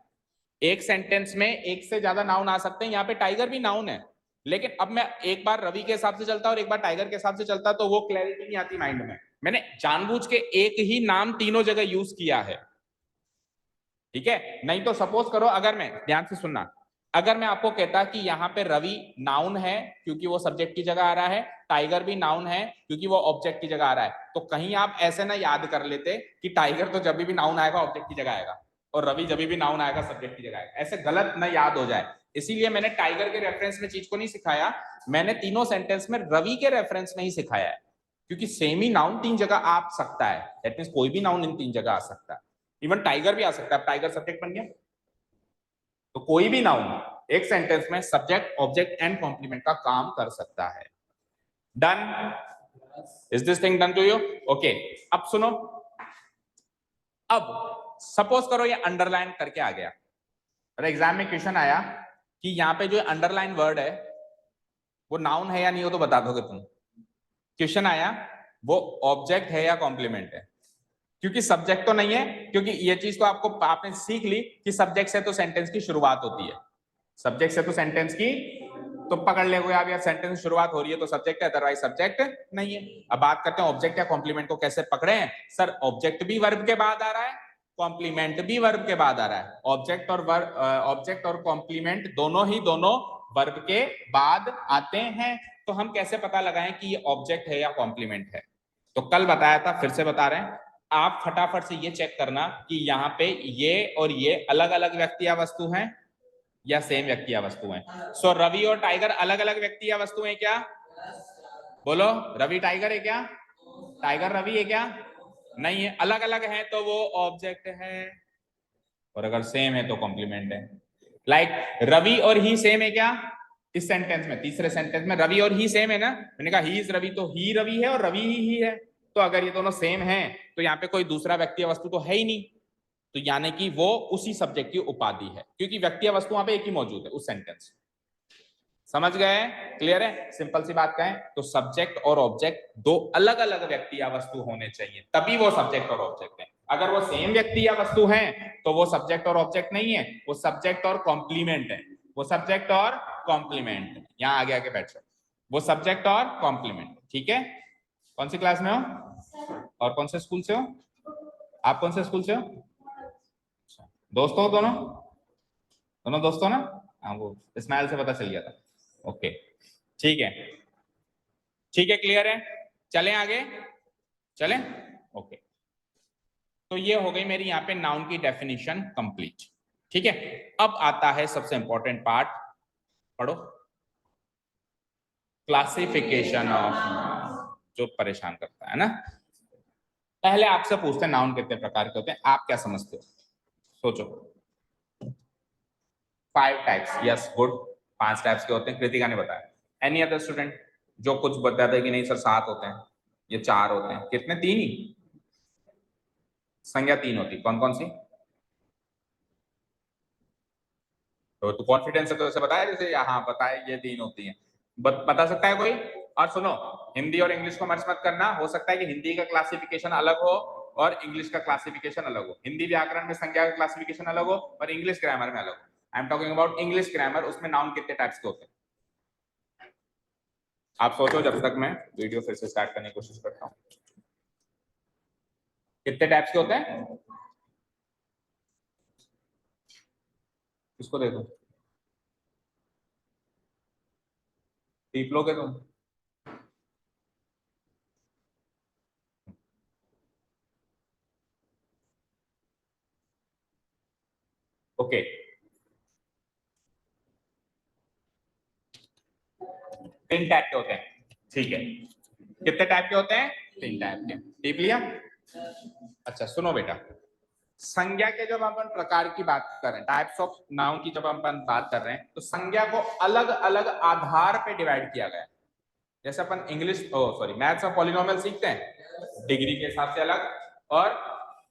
एक सेंटेंस में एक से ज्यादा नाउन आ सकते हैं। यहाँ पे टाइगर भी नाउन है, लेकिन अब मैं एक बार रवि के हिसाब से चलता और एक बार टाइगर के हिसाब से चलता तो वो क्लैरिटी नहीं आती माइंड में। मैंने जानबूझ के एक ही नाम तीनों जगह यूज किया है, ठीक है। नहीं तो सपोज करो, अगर मैं, ध्यान से सुनना, अगर मैं आपको कहता कि यहाँ पे रवि नाउन है क्योंकि वो सब्जेक्ट की जगह आ रहा है, टाइगर भी नाउन है क्योंकि वो ऑब्जेक्ट की जगह आ रहा है, तो कहीं आप ऐसे ना याद कर लेते कि टाइगर तो जब भी नाउन आएगा ऑब्जेक्ट की जगह आएगा, और रवि जब भी नाउन आएगा सब्जेक्ट की जगह आएगा, ऐसे गलत ना याद हो जाए। इसीलिए मैंने टाइगर के रेफरेंस में चीज को नहीं सिखाया, मैंने तीनों सेंटेंस में रवि के रेफरेंस में ही सिखाया है, क्योंकि सेम ही नाउन तीन जगह आ सकता है। दैट मींस कोई भी नाउन इन तीन जगह आ सकता है, इवन टाइगर भी आ सकता है। टाइगर सब्जेक्ट बन गया, तो कोई भी नाउन एक सेंटेंस में सब्जेक्ट, ऑब्जेक्ट एंड कॉम्प्लीमेंट का काम कर सकता है। Done? Is this thing done to you? Okay, अब सुनो। अब सपोज करो ये अंडरलाइन करके आ गया, और एग्जाम में क्वेश्चन आया कि यहाँ पे जो अंडरलाइन वर्ड है वो नाउन है या नहीं, हो तो बता दोगे तुम। क्वेश्चन आया वो ऑब्जेक्ट है या कॉम्प्लीमेंट है, क्योंकि सब्जेक्ट तो नहीं है, क्योंकि ये चीज तो आपको, आपने सीख ली कि सब्जेक्ट से तो सेंटेंस की शुरुआत होती है, सब्जेक्ट से तो सेंटेंस की, तो पकड़ ले आप, यार सेंटेंस शुरुआत हो रही है तो सब्जेक्ट है, अदरवाइज सब्जेक्ट नहीं है। अब बात करते हैं ऑब्जेक्ट या कॉम्प्लीमेंट को कैसे पकड़े हैं। सर ऑब्जेक्ट भी वर्ब के बाद आ रहा है, कॉम्प्लीमेंट भी वर्ब के बाद आ रहा है। ऑब्जेक्ट और वर्ब, ऑब्जेक्ट और कॉम्प्लीमेंट दोनों ही दोनों वर्ब के बाद आते हैं। तो हम कैसे पता लगाएं कि ये ऑब्जेक्ट है या कॉम्प्लीमेंट है? तो कल बताया था, फिर से बता रहे हैं, आप फटाफट से ये चेक करना कि यहाँ पे ये और ये अलग अलग व्यक्ति या वस्तु हैं। या सेम व्यक्ति या वस्तु हैं? सो रवि और टाइगर अलग अलग व्यक्ति या वस्तु हैं क्या? बोलो, रवि टाइगर है क्या? टाइगर रवि है क्या? नहीं है। अलग अलग है तो वो ऑब्जेक्ट है, और अगर सेम है तो कॉम्प्लीमेंट है। लाइक रवि और ही सेम है क्या? इस सेंटेंस में, तीसरे सेंटेंस में रवि और ही सेम है ना। मैंने कहा ही इज रवि, तो ही रवि है और रवि ही है। तो अगर ये दोनों सेम है तो यहाँ पे कोई दूसरा व्यक्ति या वस्तु तो है ही नहीं, तो यानी कि वो उसी सब्जेक्ट की उपाधि है, क्योंकि व्यक्ति या वस्तु वहां पे एक ही मौजूद है उस सेंटेंस। समझ गए? क्लियर है? सिंपल सी बात कहें तो सब्जेक्ट और ऑब्जेक्ट दो अलग अलग व्यक्ति या वस्तु होने चाहिए, तभी वो सब्जेक्ट और ऑब्जेक्ट है। अगर वो सेम व्यक्ति या वस्तु हैं तो वो सब्जेक्ट और ऑब्जेक्ट नहीं है, वो सब्जेक्ट और कॉम्प्लीमेंट है। वो सब्जेक्ट और कॉम्प्लीमेंट, यहां आगे आगे बैठ जाओ। वो सब्जेक्ट और कॉम्प्लीमेंट, ठीक है? कौन सी क्लास में हो और कौन से स्कूल से हो? आप कौन से स्कूल से हो? दोस्तों दोनों? दोनों दोस्तों ना? हाँ, वो स्माइल से पता चल गया था। ओके, ठीक है, ठीक है, क्लियर है? चलें आगे, चलें। ओके, तो ये हो गई मेरी यहाँ पे नाउन की डेफिनेशन कंप्लीट। ठीक है, अब आता है सबसे इंपॉर्टेंट पार्ट, पढ़ो। क्लासिफिकेशन ऑफ नाउन, जो परेशान करता है ना। पहले आपसे पूछते हैं नाउन कितने प्रकार के होते हैं, आप क्या समझते हो? सोचो। 5 टाइप्स, यस गुड, 5 टाइप्स के होते हैं, कृतिका ने बताया। एनी अदर स्टूडेंट जो कुछ बताते हैं कि नहीं सर 7 होते हैं, ये 4 होते हैं, कितने? 3 ही। संज्ञा 3 होती, कौन कौन सी? तो कॉन्फिडेंस से तो ऐसे बताया जैसे हाँ बताए ये 3 होती हैं, बता सकता है कोई? और सुनो, हिंदी और इंग्लिश को मर्ज मत करना, हो सकता है कि हिंदी का क्लासिफिकेशन अलग हो और इंग्लिश का क्लासिफिकेशन अलग हो। हिंदी व्याकरण में संज्ञा का क्लासिफिकेशन अलग हो और इंग्लिश ग्रामर में अलग हो। I am talking about English grammar, उसमें नाउन कितने टाइप्स के होते हैं? आप सोचो जब तक मैं वीडियो फिर से स्टार्ट करने की कोशिश करता हूँ। कितने टाइप्स के होते हैं? किसको दे दूं? पीप लोगे तुम? ओके, 3 टाइप के होते हैं, ठीक है। कितने टाइप के होते हैं? 3 टाइप के, टीप लिया? अच्छा सुनो बेटा, संज्ञा के जब अपन प्रकार की बात कर रहे हैं, टाइप्स ऑफ नाउन की जब अपन बात कर रहे हैं, तो संज्ञा को अलग अलग आधार पे डिवाइड किया गया है। जैसे अपन इंग्लिश सॉरी मैथ्स और पॉलिनोमियल सीखते हैं, डिग्री के हिसाब से अलग और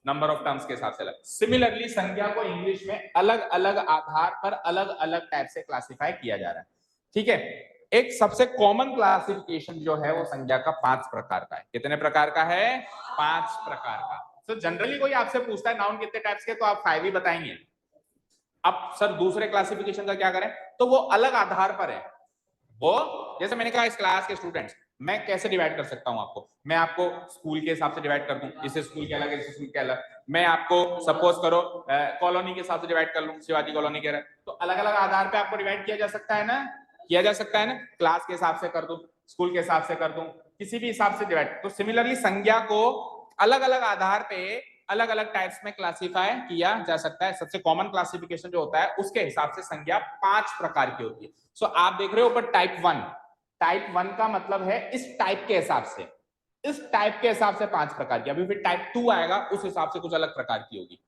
नंबर ऑफ टर्म्स के हिसाब से अलग। सिमिलरली संज्ञा को इंग्लिश में अलग अलग आधार पर अलग अलग टाइप से क्लासिफाई किया जा रहा है। ठीक है, एक सबसे कॉमन क्लासिफिकेशन जो है वो संज्ञा का 5 प्रकार का है। कितने प्रकार का है? 5 प्रकार का। तो जनरली कोई आपसे पूछता है नाउन कितने टाइप्स के, तो आप 5 ही बताएंगे। अब सर दूसरे क्लासिफिकेशन का क्या करें, तो वो अलग आधार पर है। वो जैसे मैंने कहा इस क्लास के स्टूडेंट्स मैं कैसे डिवाइड कर सकता हूं आपको, मैं आपको स्कूल के हिसाब से डिवाइड कर दूं, इस स्कूल के अलग इस स्कूल के अलग। मैं आपको सपोज करो कॉलोनी के हिसाब से डिवाइड कर लूं, शिवाजी कॉलोनी के, तो अलग अलग आधार पे आपको डिवाइड किया जा सकता है ना, किया जा सकता है ना। क्लास के हिसाब से कर दूं, स्कूल के हिसाब से कर दूं, किसी भी हिसाब से डिवाइड। तो सिमिलरली संज्ञा को अलग अलग आधार पे अलग अलग टाइप्स में क्लासिफाई किया जा सकता है। सबसे कॉमन क्लासिफिकेशन जो होता है उसके हिसाब से संज्ञा 5 प्रकार की होती है। सो आप देख रहे हो ऊपर टाइप 1, टाइप 1 का मतलब है इस टाइप के हिसाब से, इस टाइप के हिसाब से 5 प्रकार की। अभी फिर टाइप 2 आएगा, उस हिसाब से कुछ अलग प्रकार की होगी।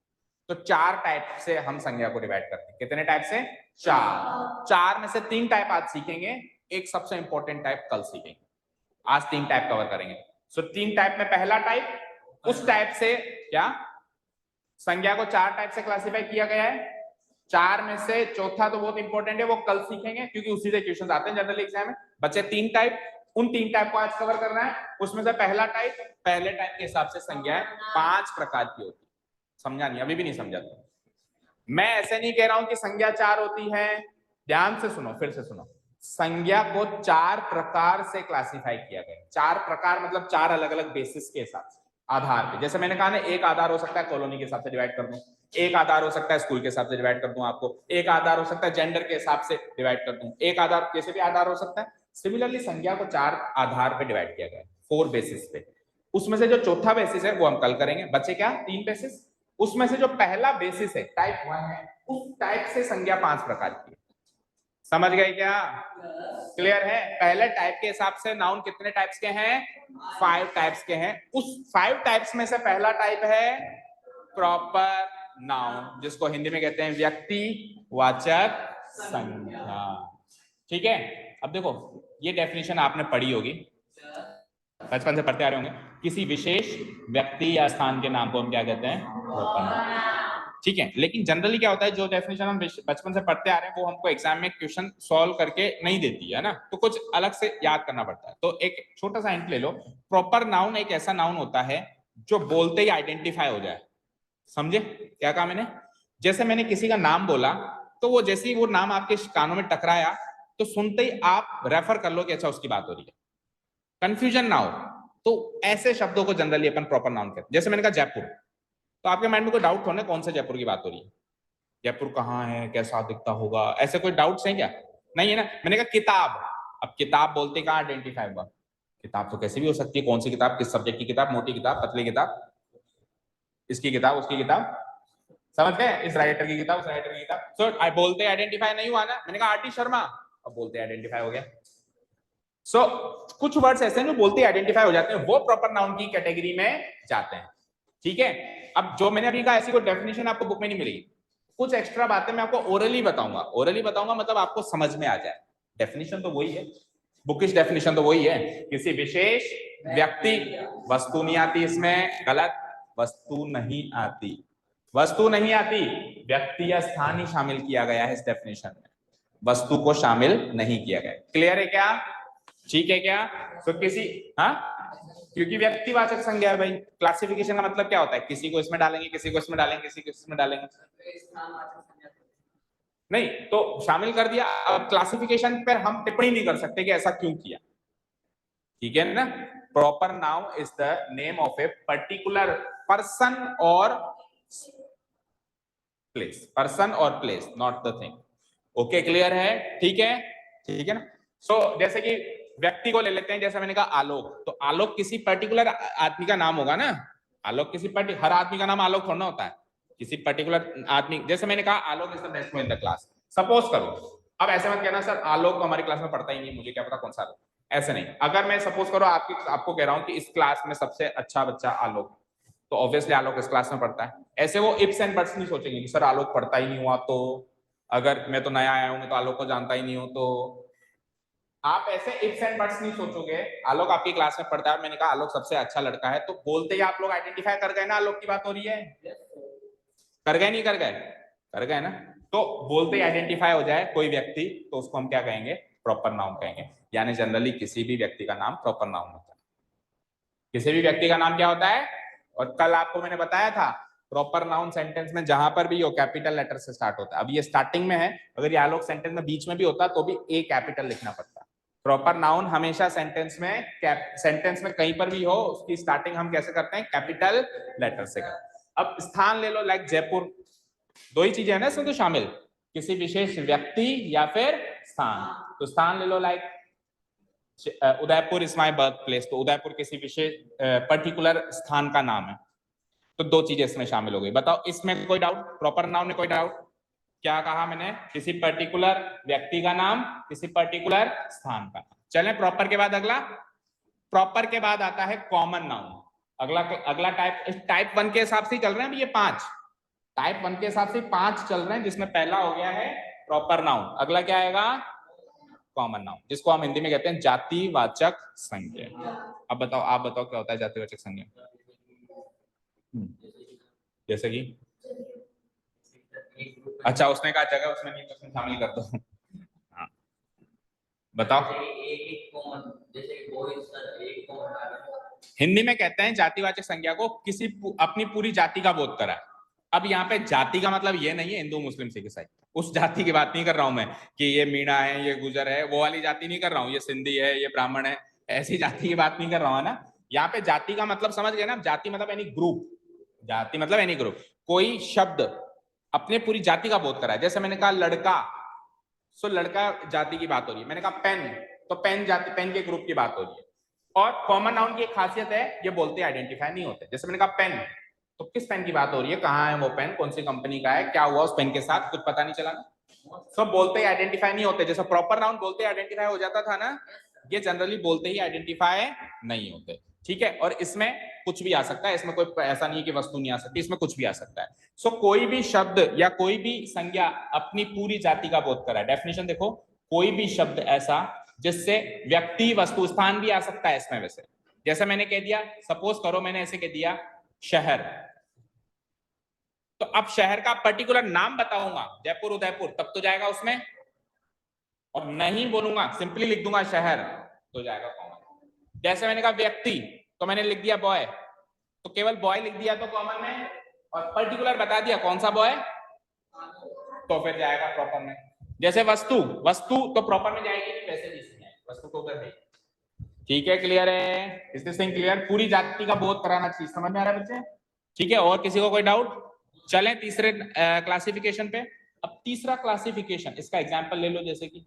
तो 4 टाइप से हम संज्ञा को डिवाइड करते हैं। कितने टाइप से? 4। 4 में से 3 टाइप आज सीखेंगे, एक सबसे इंपॉर्टेंट टाइप कल सीखेंगे। आज 3 टाइप कवर करेंगे। सो 3 टाइप में पहला टाइप, उस टाइप से क्या संज्ञा को 4 टाइप से क्लासिफाई किया गया है। 4 में से चौथा तो बहुत इंपॉर्टेंट है, वो कल सीखेंगे क्योंकि उसी से क्वेश्चन आते हैं जनरल एग्जाम में। बच्चे 3 टाइप, उन 3 टाइप को आज कवर करना है। उसमें से पहला टाइप, पहले टाइप के हिसाब से संज्ञा 5 प्रकार की होती है। समझा नहीं? अभी भी नहीं समझा? मैं ऐसे नहीं कह रहा हूं कि संज्ञा 4 होती है, ध्यान से सुनो, फिर से सुनो। संज्ञा को 4 प्रकार से क्लासिफाई किया गया। 4 प्रकार मतलब 4 अलग अलग बेसिस के हिसाब से, आधार पे। जैसे मैंने कहा ना, एक आधार हो सकता है कॉलोनी के हिसाब से डिवाइड कर दूं, एक आधार हो सकता है स्कूल के हिसाब से डिवाइड कर दूं आपको, एक आधार हो सकता है जेंडर के हिसाब से डिवाइड कर दूं, एक आधार कैसे भी आधार हो सकता है। सिमिलरली संज्ञा को 4 आधार पे डिवाइड किया गया, 4 बेसिस पे। उसमें से जो चौथा बेसिस है वो हम कल करेंगे। बच्चे क्या 3 बेसिस, उसमें से जो पहला बेसिस है टाइप 1 है, उस टाइप से संज्ञा 5 प्रकार की है। समझ गए क्या? क्लियर है? पहले टाइप के हिसाब से नाउन कितने टाइप्स के हैं? 5 टाइप्स के हैं। उस 5 टाइप्स में से पहला टाइप है प्रॉपर नाउन, जिसको हिंदी में कहते हैं व्यक्तिवाचक संज्ञा। ठीक है, अब देखो ये डेफिनेशन आपने पढ़ी होगी, बचपन से पढ़ते आ रहे होंगे। किसी विशेष व्यक्ति या स्थान के नाम को हम क्या कहते हैं? Proper noun. ठीक है, लेकिन जनरली क्या होता है, जो डेफिनेशन हम बचपन से पढ़ते आ रहे हैं वो हमको एग्जाम में क्वेश्चन सॉल्व करके नहीं देती है ना, तो कुछ अलग से याद करना पड़ता है। तो एक छोटा सा हिंट ले लो, प्रॉपर नाउन एक ऐसा नाउन होता है जो बोलते ही आइडेंटिफाई हो जाए। समझे क्या कहा मैंने? जैसे मैंने किसी का नाम बोला, तो वो जैसे ही वो नाम आपके कानों में टकराया, तो सुनते ही आप रेफर कर लो कि अच्छा उसकी बात हो रही है, कंफ्यूजन ना हो। तो ऐसे शब्दों को जनरली अपन प्रॉपर नाउन कहते हैं। जैसे मैंने कहा जयपुर, तो आपके माइंड में कोई डाउट होना कौन से जयपुर की बात हो रही है? जयपुर कहाँ है, कैसा दिखता होगा, ऐसे कोई डाउट्स हैं क्या? नहीं है ना। मैंने कहा किताब, अब किताब बोलते कहाँ आइडेंटिफाई होगा? किताब तो कैसे भी हो सकती है, कौन सी किताब, किस सब्जेक्ट की किताब, मोटी किताब, पतली किताब, इसकी किताब, उसकी किताब, समझ गए? इस राइटर की किताब, उस राइटर की किताब। सो बोलते आइडेंटिफाई नहीं हुआ ना। मैंने कहा आरटी शर्मा, अब बोलते आइडेंटिफाई हो गया। सो कुछ वर्ड्स ऐसे हैं जो बोलते आइडेंटिफाई हो जाते हैं, वो प्रॉपर नाउन की कैटेगरी में जाते हैं। ठीक है, अब जो मैंने अभी कहा ऐसी कोई डेफिनेशन आपको बुक में नहीं मिलेगी, कुछ एक्स्ट्रा बातें मैं आपको ओरली बताऊंगा। ओरली बताऊंगा मतलब आपको समझ में आ जाए। डेफिनेशन तो वही है, बुकिश डेफिनेशन तो वही है। किसी विशेष व्यक्ति, वस्तु नहीं आती इसमें, गलत, वस्तु नहीं आती, वस्तु नहीं आती, व्यक्ति या स्थान ही शामिल किया गया है इस डेफिनेशन में, वस्तु को शामिल नहीं किया गया। क्लियर है क्या? ठीक है क्या? तो किसी, हाँ, क्योंकि व्यक्तिवाचक संज्ञा है भाई। क्लासिफिकेशन का मतलब क्या होता है? किसी को इसमें डालेंगे, किसी को इसमें डालेंगे, किसी को इसमें डालेंगे, नहीं तो शामिल कर दिया। अब क्लासिफिकेशन पर हम टिप्पणी नहीं कर सकते कि ऐसा क्यों किया। ठीक है ना? Proper noun is the name of a particular person और प्लेस, पर्सन और place, not the thing. Okay, clear है? ठीक है, ठीक है ना? सो जैसे कि व्यक्ति को ले लेते हैं, जैसे मैंने कहा आलोक, तो आलोक किसी पर्टिकुलर आदमी का नाम होगा ना। आलोक किसी हर आदमी का नाम आलोक थोड़ा होता है, किसी पर्टिकुलर आदमी। जैसे मैंने कहा Alok is the best boy in the class, suppose करो। अब ऐसे मत कहना सर आलोक तो हमारी क्लास में पढ़ता ही नहीं, मुझे क्या पता कौन सा आलोक, ऐसे नहीं। अगर मैं सपोज करो आपको कह रहा हूं कि इस क्लास में सबसे अच्छा बच्चा आलोक, तो ऑब्वियसली आलोक इस क्लास में पढ़ता है। ऐसे वो इफ्स एंड बट्स नहीं सोचेंगे कि सर आलोक पढ़ता ही नहीं हुआ, तो अगर मैं तो नया आया हूं, मैं तो आलोक को जानता ही नहीं हूं, तो आप ऐसे इफ्स एंड बट्स नहीं सोचोगे। आलोक आपकी क्लास में पढ़ता है, मैंने कहा आलोक सबसे अच्छा लड़का है, तो बोलते ही आप लोग आइडेंटिफाई कर गए ना आलोक की बात हो रही है। कर गए नहीं कर गए? कर गए ना। तो बोलते ही आइडेंटिफाई हो जाए कोई व्यक्ति, तो उसको हम क्या कहेंगे? प्रॉपर नाउन कहेंगे। यानी जनरली किसी भी व्यक्ति का नाम प्रॉपर नाउन होता है। किसी भी व्यक्ति का नाम क्या होता है? और कल आपको मैंने बताया था, प्रॉपर नाउन सेंटेंस में जहां पर भी हो कैपिटल लेटर से स्टार्ट होता है। अब ये स्टार्टिंग में है, अगर ये आलोक सेंटेंस में बीच में भी होता तो भी ए कैपिटल लिखना पड़ता। प्रॉपर नाउन हमेशा सेंटेंस में कहीं पर भी हो, उसकी स्टार्टिंग हम कैसे करते हैं? कैपिटल लेटर से करते हैं। अब स्थान ले लो, लाइक जयपुर, दो ही चीजें है ना इसमें तो शामिल, किसी विशेष व्यक्ति या फिर स्थान। तो स्थान ले लो, like Udaipur is my birth place, तो उदयपुर किसी विशेष पर्टिकुलर स्थान का नाम है। तो दो चीजें इसमें शामिल हो गई। बताओ इसमें कोई डाउट? प्रॉपर नाउन में कोई डाउट? क्या कहा मैंने? किसी पर्टिकुलर व्यक्ति का नाम, किसी पर्टिकुलर स्थान का। चलें प्रॉपर के बाद अगला, प्रॉपर के बाद आता है कॉमन नाउन। अगला टाइप 1 के हिसाब से चल रहे हैं अभी ये 5 टाइप 1 के हिसाब से 5 चल रहे हैं, जिसमें पहला हो गया है प्रॉपर नाउन। अगला क्या आएगा? कॉमन नाउन, जिसको हम हिंदी में कहते हैं जातिवाचक संज्ञा। अब बताओ, आप बताओ क्या होता है जातिवाचक संज्ञा? जैसे कि, अच्छा उसने कहा जगह उसमें नहीं, उसमें शामिल कर दो। हाँ बताओ। हिंदी में कहते हैं जातिवाचक संज्ञा को किसी अपनी पूरी जाति का बोध करा। अब यहाँ पे जाति का मतलब ये नहीं है हिंदू मुस्लिम सिख ईसाई, उस जाति की बात नहीं कर रहा हूं मैं कि ये मीणा है, ये गुजर है, वो वाली जाति नहीं कर रहा हूँ, ये सिंधी है, ये ब्राह्मण है, ऐसी जाति की बात नहीं कर रहा हूँ ना। यहाँ पे जाति का मतलब समझ गए ना? जाति मतलब एनी ग्रुप, जाति मतलब एनी ग्रुप, कोई शब्द अपने पूरी जाति का बोध करा है। जैसे मैंने कहा लड़का, सो लड़का जाति की बात हो रही है। मैंने कहा पेन, तो पेन जाति, पेन के ग्रुप की बात हो रही है। और कॉमन नाउन की एक खासियत है, ये बोलते आइडेंटिफाई नहीं होते। जैसे मैंने कहा पेन, तो किस पेन की बात हो रही है, कहाँ है वो पेन, कौन सी कंपनी का है, क्या हुआ उस पेन के साथ, कुछ पता नहीं चला ना। सब बोलते ही आइडेंटिफाई नहीं होते, जैसे प्रॉपर नाउन बोलते ही आइडेंटिफाई हो जाता था ना, ये जनरली बोलते ही आइडेंटिफाई नहीं होते, ठीक है। और इसमें कुछ भी आ सकता है, इसमें कोई ऐसा नहीं है कि वस्तु नहीं आ सकती, इसमें कुछ भी आ सकता है। सो कोई भी शब्द या कोई भी संज्ञा अपनी पूरी जाति का बोध कराए। डेफिनेशन देखो, कोई भी शब्द ऐसा जिससे व्यक्ति वस्तु स्थान भी आ सकता है इसमें। वैसे जैसे मैंने कह दिया, सपोज करो मैंने ऐसे कह दिया शहर, तो अब शहर का पर्टिकुलर नाम बताऊंगा जयपुर उदयपुर, तब तो जाएगा उसमें, और नहीं बोलूंगा सिंपली लिख दूंगा शहर तो जाएगा कॉमन। जैसे मैंने कहा व्यक्ति, तो मैंने लिख दिया बॉय, तो केवल बॉय लिख दिया तो कॉमन में, और पर्टिकुलर बता दिया कौन सा बॉय, तो फिर जाएगा प्रॉपर में। जैसे वस्तु, वस्तु तो प्रॉपर में जाएगी नहीं, वैसे भी इसमें वस्तु तो उधर है। ठीक है, क्लियर है? Is this thing clear? पूरी जाति का बोध कराना चाहिए, समझ में आ रहा है बच्चे? ठीक है, और किसी को कोई डाउट? चलें तीसरे क्लासिफिकेशन पे। अब तीसरा क्लासिफिकेशन, इसका एग्जांपल ले लो, जैसे कि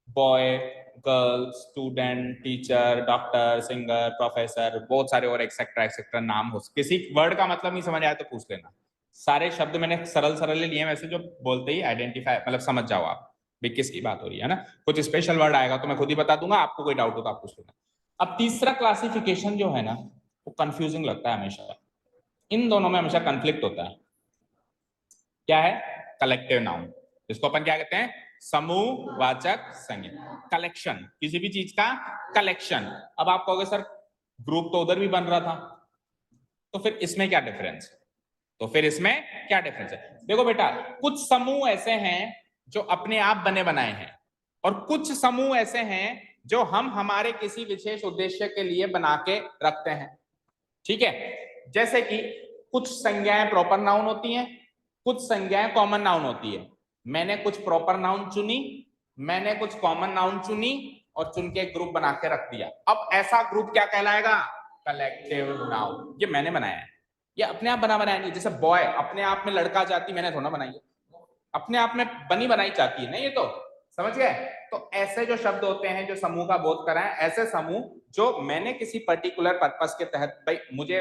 boy, girl, student, teacher, doctor, singer, professor, बहुत सारे और एक्सेट्रा एक्सेट्रा नाम हो। किसी वर्ड का मतलब नहीं समझ आया तो पूछ लेना। सारे शब्द मैंने सरल सरल लिए, वैसे जो बोलते ही आइडेंटिफाई मतलब समझ जाओ आप भी किसकी बात हो रही है ना। कुछ स्पेशल वर्ड आएगा तो मैं खुद ही बता दूंगा, आपको कोई डाउट हो तो आप पूछ लेना। अब तीसरा क्लासिफिकेशन जो है ना, वो कंफ्यूजिंग लगता है हमेशा, इन दोनों में हमेशा कंफ्लिक्ट होता है। क्या है? कलेक्टिव नाउन, जिसको अपन क्या कहते हैं? समूहवाचक संज्ञा, कलेक्शन, किसी भी चीज का कलेक्शन। अब आप कहोगे सर ग्रुप तो उधर भी बन रहा था, तो फिर इसमें क्या डिफरेंस है? तो फिर इसमें क्या डिफरेंस है? देखो बेटा, कुछ समूह ऐसे हैं जो अपने आप बने बनाए हैं, और कुछ समूह ऐसे हैं जो हम हमारे किसी विशेष उद्देश्य के लिए बना के रखते हैं। ठीक है, जैसे कि कुछ संज्ञाएं प्रॉपर नाउन होती हैं, कुछ संज्ञाएं कॉमन नाउन होती है। मैंने कुछ प्रॉपर नाउन चुनी, मैंने कुछ कॉमन नाउन चुनी, और चुन के ग्रुप बना के रख दिया। अब ऐसा ग्रुप क्या कहलाएगा? Collective noun. ये मैंने बनाया है, ये अपने आप बना बनाया नहीं। जैसे बॉय अपने आप में लड़का जाति मैंने थोड़ा बनाई है, अपने आप में बनी बनाई चाहती है ना, ये तो समझ गए। तो ऐसे जो शब्द होते हैं जो समूह का बोध कराएं, ऐसे समूह जो मैंने किसी पर्टिकुलर पर्पस के तहत, भाई मुझे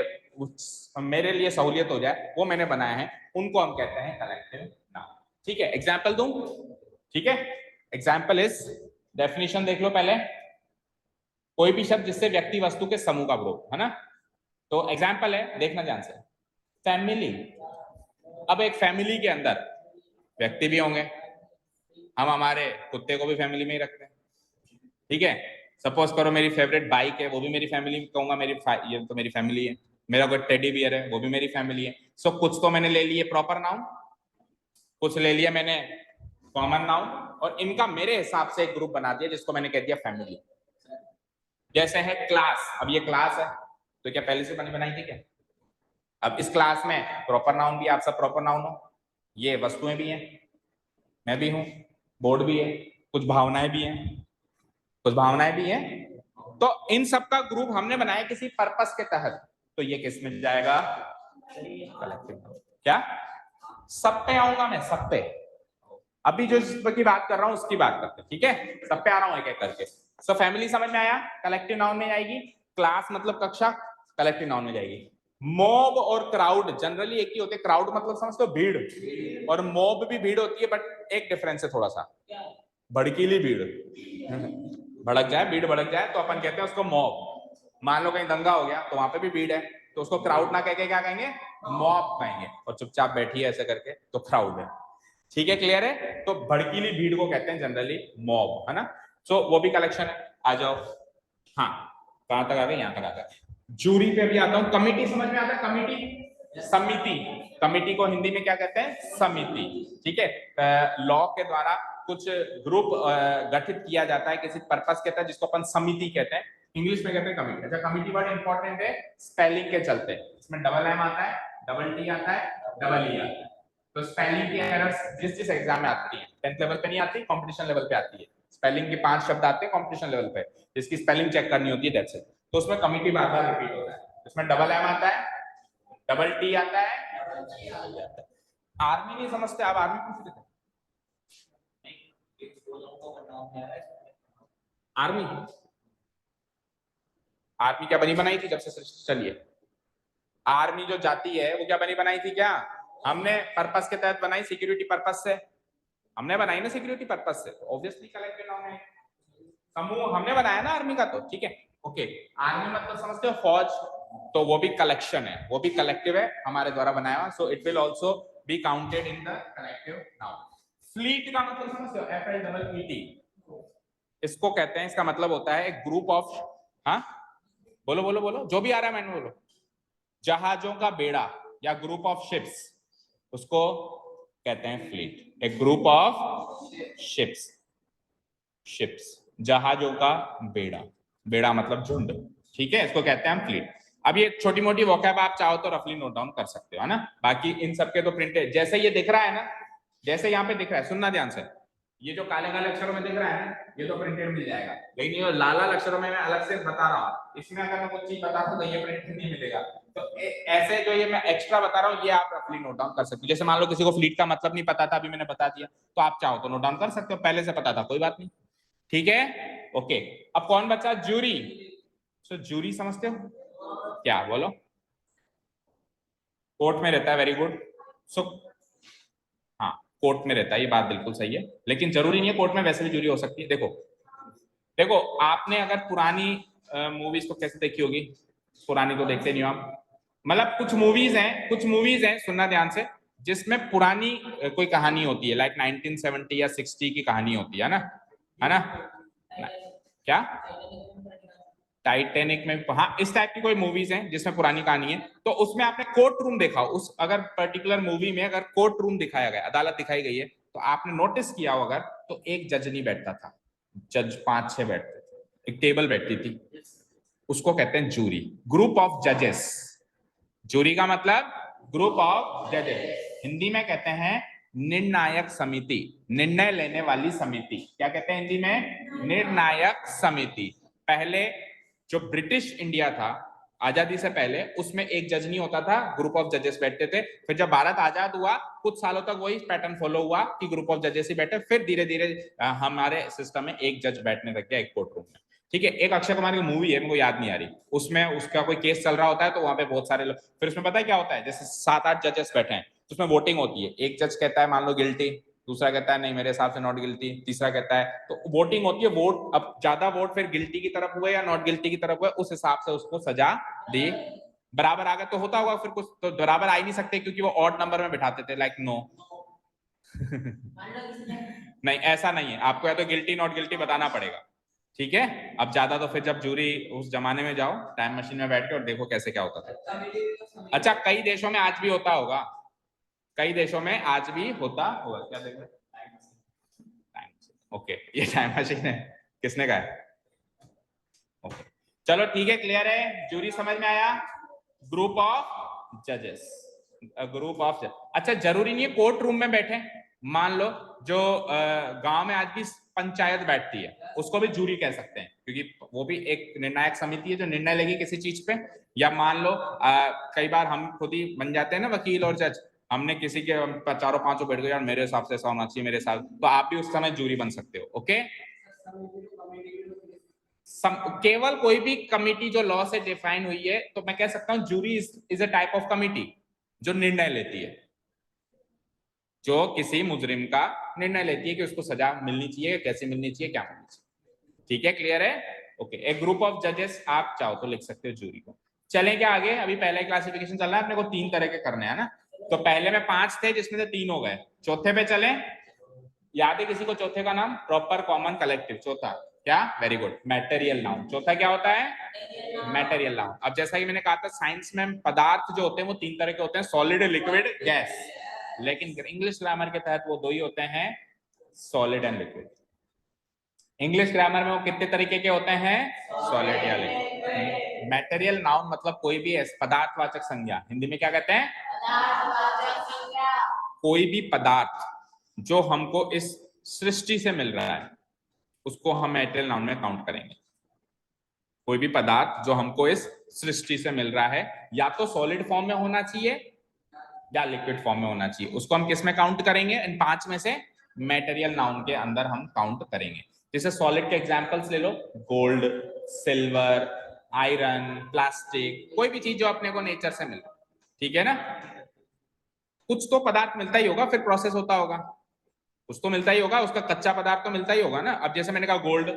मेरे लिए सहूलियत हो जाए, वो मैंने बनाए हैं, उनको हम कहते हैं कलेक्टिव नाउन। ठीक है, एग्जाम्पल दूं? ठीक है, एग्जाम्पल इज, डेफिनेशन देख लो पहले। कोई भी शब्द जिससे व्यक्ति वस्तु के समूह का बोध, है ना। तो एग्जाम्पल है, देखना ध्यान से। फैमिली, अब एक फैमिली के अंदर व्यक्ति भी होंगे, हम हमारे कुत्ते को भी फैमिली में ही रखते हैं। ठीक है, सपोज करो मेरी फेवरेट बाइक है, वो भी मेरी फैमिली कहूंगा, ये तो मेरी फैमिली है। मेरा कोई टेडी बियर है, वो भी मेरी फैमिली है। सो कुछ तो मैंने ले लिए प्रॉपर नाउन, कुछ ले लिया मैंने कॉमन नाउन, और इनका मेरे हिसाब से एक ग्रुप बना दिया जिसको मैंने कह दिया फैमिली। जैसे है क्लास, अब ये क्लास है, तो क्या पहले से बनी बनाई थी क्या? अब इस क्लास में प्रॉपर नाउन भी, आप सब प्रॉपर नाउन हो, ये वस्तुएं भी हैं, मैं भी हूं, बोर्ड भी है, कुछ भावनाएं भी हैं, कुछ भावनाएं भी हैं। तो इन सब का ग्रुप हमने बनाया किसी पर्पस के तहत, तो ये किस में जाएगा? कलेक्टिव। क्या? सब पे आऊंगा मैं, सब पे। अभी जो की बात कर रहा हूं उसकी बात करते हैं, ठीक है, सब पे आ रहा हूं एक एक करके। सो फैमिली समझ में आया, कलेक्टिव नाउन में जाएगी। क्लास मतलब कक्षा, कलेक्टिव नाउन में जाएगी। मॉब और क्राउड जनरली एक ही होते हैं। क्राउड मतलब समझते हो भीड़, और मॉब भी भीड़ होती है, बट एक डिफरेंस है थोड़ा सा, भड़कीली भीड़। भड़क जाए, भीड़ भड़क जाए तो अपन कहते हैं उसको मॉब। मान लो कहीं दंगा हो गया तो वहां पे भी भीड़ है, तो उसको क्राउड ना कह के क्या कहेंगे? मॉब कहेंगे। और चुपचाप बैठी है ऐसे करके तो क्राउड है। ठीक है, क्लियर है? तो भड़कीली भीड़ को कहते हैं जनरली मॉब, है ना। सो वो भी कलेक्शन है। आ जाओ, हाँ कहां तक आ गए? यहां तक आ गए। जूरी पे भी आता हूं। कमिटी समझ में आता है? कमिटी, समिति। कमिटी को हिंदी में क्या कहते हैं? समिति। ठीक है, लॉ के द्वारा कुछ ग्रुप गठित किया जाता है किसी पर्पस के तहत, जिसको अपन समिति कहते हैं, इंग्लिश में कहते हैं कमिटी। अच्छा, कमिटी वर्ड इंपॉर्टेंट है स्पेलिंग के चलते, इसमें डबल एम आता है, डबल टी आता है, डबल ई आता है। तो स्पेलिंग की एरर्स जिस एग्जाम में आती है, 10th लेवल पे नहीं आती, कंपटीशन लेवल पे आती है। स्पेलिंग के 5 शब्द आते हैं कंपटीशन लेवल पे, जिसकी स्पेलिंग चेक करनी होती है, दैट्स इट। तो उसमें कमिटी बार बार रिपीट होता है। इसमें डबल एम आता है, डबल टी आता है। आर्मी नहीं समझते आप? आर्मी पूछ लेते? आर्मी, आर्मी क्या बनी बनाई थी जब से चलिए? आर्मी जो जाती है वो क्या बनी बनाई थी क्या? हमने पर्पस के तहत बनाई, सिक्योरिटी पर्पस से। हमने बनाई ना सिक्योरिटी पर्पज से, ऑब्वियसली कलेक्टिव नाउन है। समूह हमने बनाया ना आर्मी का, तो ठीक है ओके। आर्मी मतलब समझते हो फौज, तो वो भी कलेक्शन है, वो भी कलेक्टिव है हमारे द्वारा बनाया हुआ, so it will also be counted in the collective noun. Fleet का मतलब समझते हो, FLEET, इसको कहते हैं, इसका मतलब होता है एक ग्रुप ऑफ, हाँ बोलो बोलो बोलो, जो भी आ रहा है मैंने बोलो, जहाजों का बेड़ा या ग्रुप ऑफ शिप्स, उसको कहते हैं फ्लीट। एक ग्रुप ऑफ शिप्स, शिप्स जहाजों का बेड़ा, बेड़ा मतलब झुंड, ठीक है, इसको कहते हैं हम फ्लीट। अब ये छोटी मोटी वोकैब आप चाहो तो रफली नोट डाउन कर सकते हो, है ना। बाकी इन सबके तो प्रिंटेड, जैसे ये दिख रहा है ना, जैसे यहाँ पे दिख रहा है, सुनना ध्यान से, ये जो काले काले अक्षरों में दिख रहा है ना, ये तो प्रिंटेड मिल जाएगा, लेकिन ये लाल लाल अक्षरों में मैं अलग से बता रहा हूँ, इसमें अगर मैं कुछ चीज बता दूं तो ये प्रिंटेड नहीं मिलेगा। तो ऐसे जो ये मैं एक्स्ट्रा बता रहा हूँ, ये आप रफली नोट डाउन कर सकते हो। जैसे मान लो किसी को फ्लीट का मतलब नहीं पता था, अभी मैंने बता दिया, तो आप चाहो तो नोट डाउन कर सकते हो, पहले से पता था कोई बात नहीं, ठीक है ओके। अब कौन बचा, जूरी। तो जूरी समझते हो क्या, बोलो। कोर्ट में रहता है, वेरी गुड। सो हाँ, कोर्ट में रहता है, ये बात बिल्कुल सही है, लेकिन जरूरी नहीं है कोर्ट में, वैसे भी जूरी हो सकती है। देखो देखो, आपने अगर पुरानी मूवीज को कैसे देखी होगी, पुरानी तो देखते नहीं हो आप, मतलब कुछ मूवीज हैं, कुछ मूवीज हैं, सुनना ध्यान से, जिसमें पुरानी कोई कहानी होती है, लाइक 1970 या 60 की कहानी होती है ना, है ना, क्या टाइटैनिक में, हाँ इस टाइप की कोई मूवीज हैं जिसमें पुरानी कहानी है, तो उसमें आपने कोर्ट रूम देखा, उस अगर पर्टिकुलर मूवी में अगर कोर्ट रूम दिखाया गया, अदालत दिखाई गई है, तो आपने नोटिस किया हो अगर, तो एक जज नहीं बैठता था, जज 5-6 बैठते थे, एक टेबल बैठती थी, उसको कहते हैं जूरी, ग्रुप ऑफ जजेस। जूरी का मतलब ग्रुप ऑफ जजेस, हिंदी में कहते हैं निर्णायक समिति, निर्णय लेने वाली समिति, क्या कहते हैं हिंदी में, निर्णायक समिति। पहले जो ब्रिटिश इंडिया था आजादी से पहले, उसमें एक जज नहीं होता था, ग्रुप ऑफ जजेस बैठते थे। फिर जब भारत आजाद हुआ, कुछ सालों तक वही पैटर्न फॉलो हुआ कि ग्रुप ऑफ जजेस ही बैठे, फिर धीरे धीरे हमारे सिस्टम में एक जज बैठने लग गया एक कोर्ट रूम में, ठीक है। एक अक्षय कुमार की मूवी है, मेरे को याद नहीं आ रही, उसमें उसका कोई केस चल रहा होता है, तो वहां पे बहुत सारे लोग, फिर उसमें पता है क्या होता है, जैसे 7-8 जजेस बैठे हैं, तो उसमें वोटिंग होती है, एक जज कहता है मान लो गिल्टी, दूसरा कहता है नहीं मेरे हिसाब से नॉट गिल्टी, तीसरा कहता है, तो वोटिंग होती है, वोट अब ज्यादा वोट फिर गिल्टी की तरफ हुए या नॉट गिल्टी की तरफ हुए, उस हिसाब से उसको सजा दी। बराबर आ गया तो होता होगा फिर कुछ, तो बराबर आ ही नहीं सकते क्योंकि वो ऑड नंबर में बिठाते थे, लाइक नो। नहीं ऐसा नहीं है, आपको या तो गिल्टी नॉट गिल्टी बताना पड़ेगा, ठीक है। अब ज्यादा तो फिर जब जूरी, उस जमाने में जाओ टाइम मशीन में बैठ के और देखो कैसे क्या होता था। अच्छा, कई देशों में आज भी होता होगा, कई देशों में आज भी होता होगा, क्या देख रहे, ओके ये टाइम मशीन है, किसने कहा है, ओके चलो ठीक है, क्लियर है, जूरी समझ में आया, ग्रुप ऑफ जजेस, ग्रुप ऑफ जज। अच्छा जरूरी नहीं है कोर्ट रूम में बैठे, मान लो जो गांव में आज भी पंचायत बैठती है, उसको भी जूरी कह सकते हैं, क्योंकि वो भी एक निर्णायक समिति है जो निर्णय लेगी किसी चीज पे। या मान लो कई बार हम खुद ही बन जाते हैं ना वकील और जज, हमने किसी के चारों पांचों बैठ गए यार मेरे हिसाब से ऐसा होना चाहिए मेरे हिसाब, तो आप भी उस समय जूरी बन सकते हो, ओके। केवल कोई भी कमिटी जो लॉ से डिफाइन हुई है, तो मैं कह सकता हूं jury is a type of committee जो निर्णय लेती है, जो किसी मुजरिम का निर्णय लेती है कि उसको सजा मिलनी चाहिए, कैसे मिलनी चाहिए, क्या मिलनी चाहिए, ठीक है, क्लियर है, ओके। एक ग्रुप ऑफ जजेस, आप चाहो तो लिख सकते हो जूरी को। चलें क्या आगे, अभी पहले क्लासिफिकेशन चल रहा है, अपने को 3 तरह के करने हैं ना, तो पहले में 5 थे जिसमें से 3 हो गए, चौथे पे चले, याद है किसी को चौथे का नाम, प्रॉपर कॉमन कलेक्टिव, चौथा क्या, वेरी गुड, मैटेरियल नाउन, चौथा क्या होता है, मैटेरियल नाउन। अब जैसा कि मैंने कहा था साइंस में पदार्थ जो होते हैं वो 3 तरह के होते हैं, सॉलिड, लिक्विड, गैस, लेकिन इंग्लिश ग्रामर के तहत वो 2 ही होते हैं, solid and liquid. English grammar में वो कितने तरीके के होते हैं, सॉलिड या लिक्विड। मैटेरियल नाउन मतलब कोई भी पदार्थवाचक संज्ञा, हिंदी में क्या कहते हैं, कोई भी पदार्थ जो हमको इस सृष्टि से मिल रहा है उसको हम मैटेरियल नाउन में काउंट करेंगे। कोई भी पदार्थ जो हमको इस सृष्टि से मिल रहा है या तो सॉलिड फॉर्म में होना चाहिए या लिक्विड फॉर्म में होना चाहिए, उसको हम किस में काउंट करेंगे, इन 5 में से मैटेरियल नाउन के अंदर हम काउंट करेंगे। जैसे सॉलिड के एग्जांपल्स ले लो, गोल्ड, सिल्वर, आयरन, प्लास्टिक, कोई भी चीज जो अपने को नेचर से मिल रहा है, ठीक है ना। कुछ तो पदार्थ मिलता ही होगा फिर प्रोसेस होता होगा, कुछ तो मिलता ही होगा, उसका कच्चा पदार्थ तो मिलता ही होगा ना। अब जैसे मैंने कहा गोल्ड,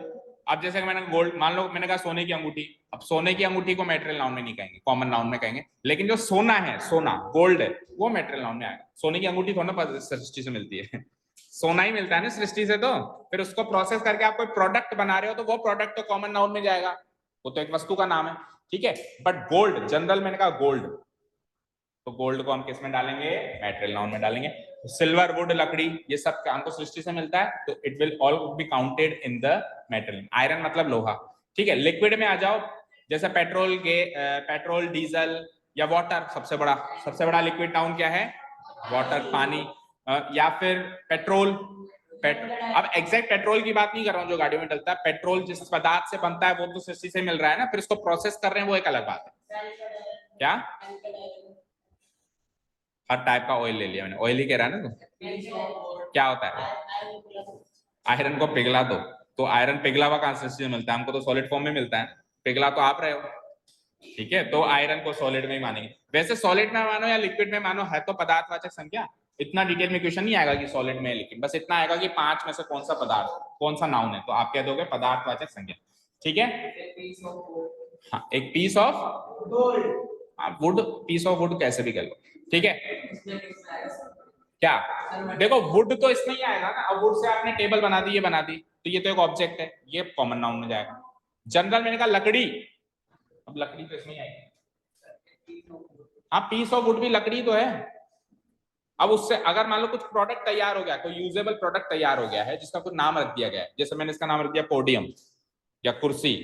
अब जैसे मैंने गोल्ड, मान लो मैंने कहा सोने की अंगूठी, अब सोने की अंगूठी को मेटेरियल नाउन में नहीं कहेंगे, कॉमन नाउन में कहेंगे, लेकिन जो सोना है, सोना गोल्ड है, वो मेटेरियल नाउन में आएगा। सोने की अंगूठी थोड़ा ना सृष्टि से मिलती है, सोना ही मिलता है ना सृष्टि से। तो फिर उसको प्रोसेस करके आप कोई प्रोडक्ट बना रहे हो तो वो प्रोडक्ट तो कॉमन नाउन में जाएगा, वो तो एक वस्तु का नाम है, ठीक है। बट गोल्ड जनरल, मैंने कहा गोल्ड, तो गोल्ड को हम किस में डालेंगे, मेटेरियल नाउन में डालेंगे। सिल्वर, वुड, लकड़ी, ये सब हमको सृष्टि से मिलता है, तो it will all be counted in the material. Iron मतलब लोहा, ठीक है। लिक्विड में आ जाओ, जैसे पेट्रोल के पेट्रोल, डीजल या वाटर, सबसे बड़ा लिक्विड नाउन क्या है, वाटर, पानी, या फिर पेट्रोल। अब एग्जैक्ट पेट्रोल की बात नहीं कर रहा हूँ जो गाड़ियों में डलता है, पेट्रोल जिस पदार्थ से बनता है वो तो सृष्टि से मिल रहा है ना, फिर उसको प्रोसेस कर रहे हैं वो एक अलग बात है। क्या, हर टाइप का ऑयल ले लिया मैंने, ऑयल ही कह रहा है ना तुम, क्या होता है, आयरन को पिघला दो, तो आयरन पिघला हुआ कहां से मिलता है, हमको तो सॉलिड फॉर्म में मिलता है, पिघला तो आप रहे हो, ठीक है। तो आयरन को सॉलिड में ही मानेंगे। वैसे सॉलिड में मानो या लिक्विड में मानो, है तो पदार्थवाचक संज्ञा, इतना डिटेल में क्वेश्चन नहीं आएगा कि सॉलिड में, लेकिन बस इतना आएगा कि 5 में से कौन सा पदार्थ, कौन सा नाउन है, तो आप कह दोगे पदार्थवाचक संज्ञा, ठीक है। हाँ, एक piece of wood, piece of wood कैसे भी कर लो, ठीक है। क्या, देखो वुड तो इसमें ही आएगा ना, अब वुड से आपने टेबल बना दी, ये बना दी, तो ये तो एक ऑब्जेक्ट है, ये कॉमन नाउन में जाएगा। जनरल मैंने कहा लकड़ी, अब लकड़ी तो इसमें ही आएगी, हाँ, पीस ऑफ वुड भी लकड़ी तो है। अब उससे अगर मान लो कुछ प्रोडक्ट तैयार हो गया, कोई यूजेबल प्रोडक्ट तैयार हो गया है जिसका कुछ नाम रख दिया गया है, जैसे मैंने इसका नाम रख दिया पोडियम या कुर्सी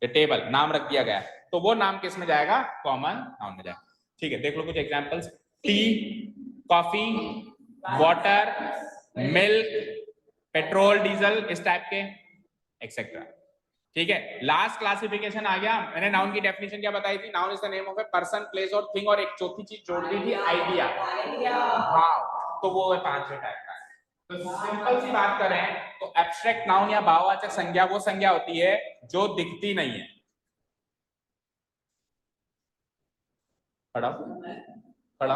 या टेबल, नाम रख दिया गया है, तो वो नाम किस में जाएगा, कॉमन नाउन में जाएगा, ठीक है। देख लो कुछ examples, T, coffee, water, milk, petrol, diesel, इस टाइप के एक्सेट्रा, ठीक है। लास्ट क्लासिफिकेशन आ गया, मैंने नाउन की डेफिनेशन क्या बताई थी, noun is the name of a person, place और थिंग, और एक चौथी चीज जोड़ दी थी, आइडिया, भाव, तो वो है 5वें टाइप का। तो सिंपल सी बात करें तो एब्स्ट्रैक्ट नाउन या भाववाचक संज्ञा वो संज्ञा होती है जो दिखती नहीं है। खड़ा खड़ा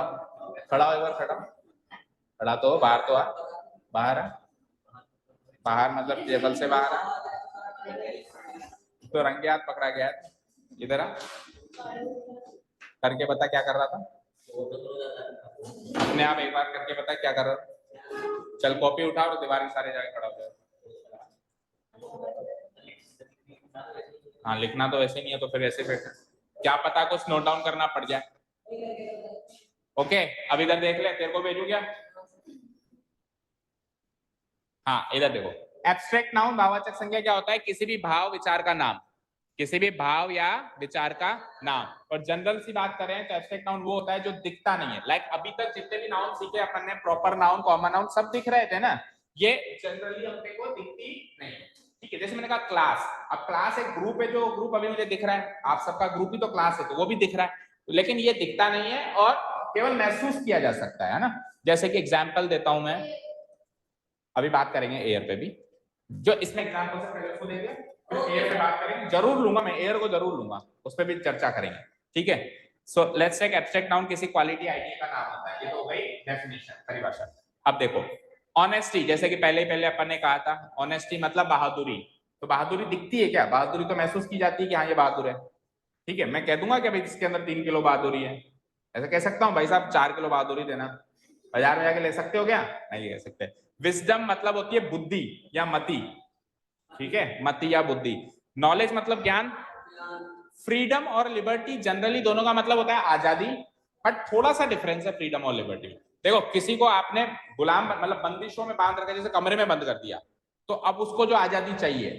खड़ा, एक बार खड़ा, खड़ा तो बाहर, तो आ बाहर, आ बाहर मतलब टेबल से बाहर आ, तो रंगे हाथ पकड़ा गया, इधर आ, करके बता क्या कर रहा था, अपने आप एक बार करके बता क्या कर रहा था। चल कॉपी उठा और दीवार के सारे जाके खड़ा हो जाए। हाँ, लिखना तो वैसे नहीं है, तो फिर ऐसे फिर क्या पता कुछ नोट डाउन करना पड़ जाए। ओके, अब इधर देख ले, तेरे को भेजू क्या, हाँ इधर देखो, एब्स्ट्रैक्ट नाउन भाववाचक संज्ञा क्या होता है, किसी भी भाव विचार का नाम, किसी भी भाव या विचार का नाम। और जनरल सी बात करें तो एब्स्ट्रैक्ट नाउन वो होता है जो दिखता नहीं है। लाइक अभी तक जितने भी नाउन सीखे अपन ने, प्रॉपर नाउन, कॉमन नाउन, सब दिख रहे थे ना, ये जनरली अपने को दिखती नहीं, ठीक है। जैसे मैंने कहा क्लास, अब क्लास एक ग्रुप है, जो ग्रुप अभी मुझे दिख रहा है, आप सबका ग्रुप ही तो क्लास है, तो वो भी दिख रहा है, लेकिन ये दिखता नहीं है और केवल महसूस किया जा सकता है ना। जैसे कि एग्जाम्पल देता हूं मैं, अभी बात करेंगे एयर पे भी, जो इसमें एग्जाम्पल से पहले उसको देंगे, फिर एयर पे बात करेंगे, जरूर लूंगा मैं एयर को, जरूर लूंगा, उस पर भी चर्चा करेंगे, ठीक है। So let's take abstract noun, किसी क्वालिटी आइडिया का नाम होता है, ये तो हो गई डेफिनेशन, परिभाषा। अब देखो ऑनेस्टी, जैसे कि पहले अपन ने कहा था, ऑनेस्टी मतलब बहादुरी, तो बहादुरी दिखती है क्या, बहादुरी तो महसूस की जाती है कि हाँ ये बहादुर है, ठीक है। मैं कह दूंगा कि भाई इसके अंदर 3 किलो बहादुरी है, ऐसा कह सकता हूँ, भाई साहब 4 किलो बहादुरी देना, बाजार में जाके ले सकते हो क्या, नहीं ले सकते। विजडम मतलब होती है बुद्धि या मति, ठीक है, मति या बुद्धि। नॉलेज मतलब ज्ञान। फ्रीडम और लिबर्टी जनरली दोनों का मतलब होता है आजादी, बट थोड़ा सा डिफरेंस है फ्रीडम और लिबर्टी में। देखो किसी को आपने गुलाम मतलब बंदिशों में बांध रखा, जैसे कमरे में बंद कर दिया, तो अब उसको जो आजादी चाहिए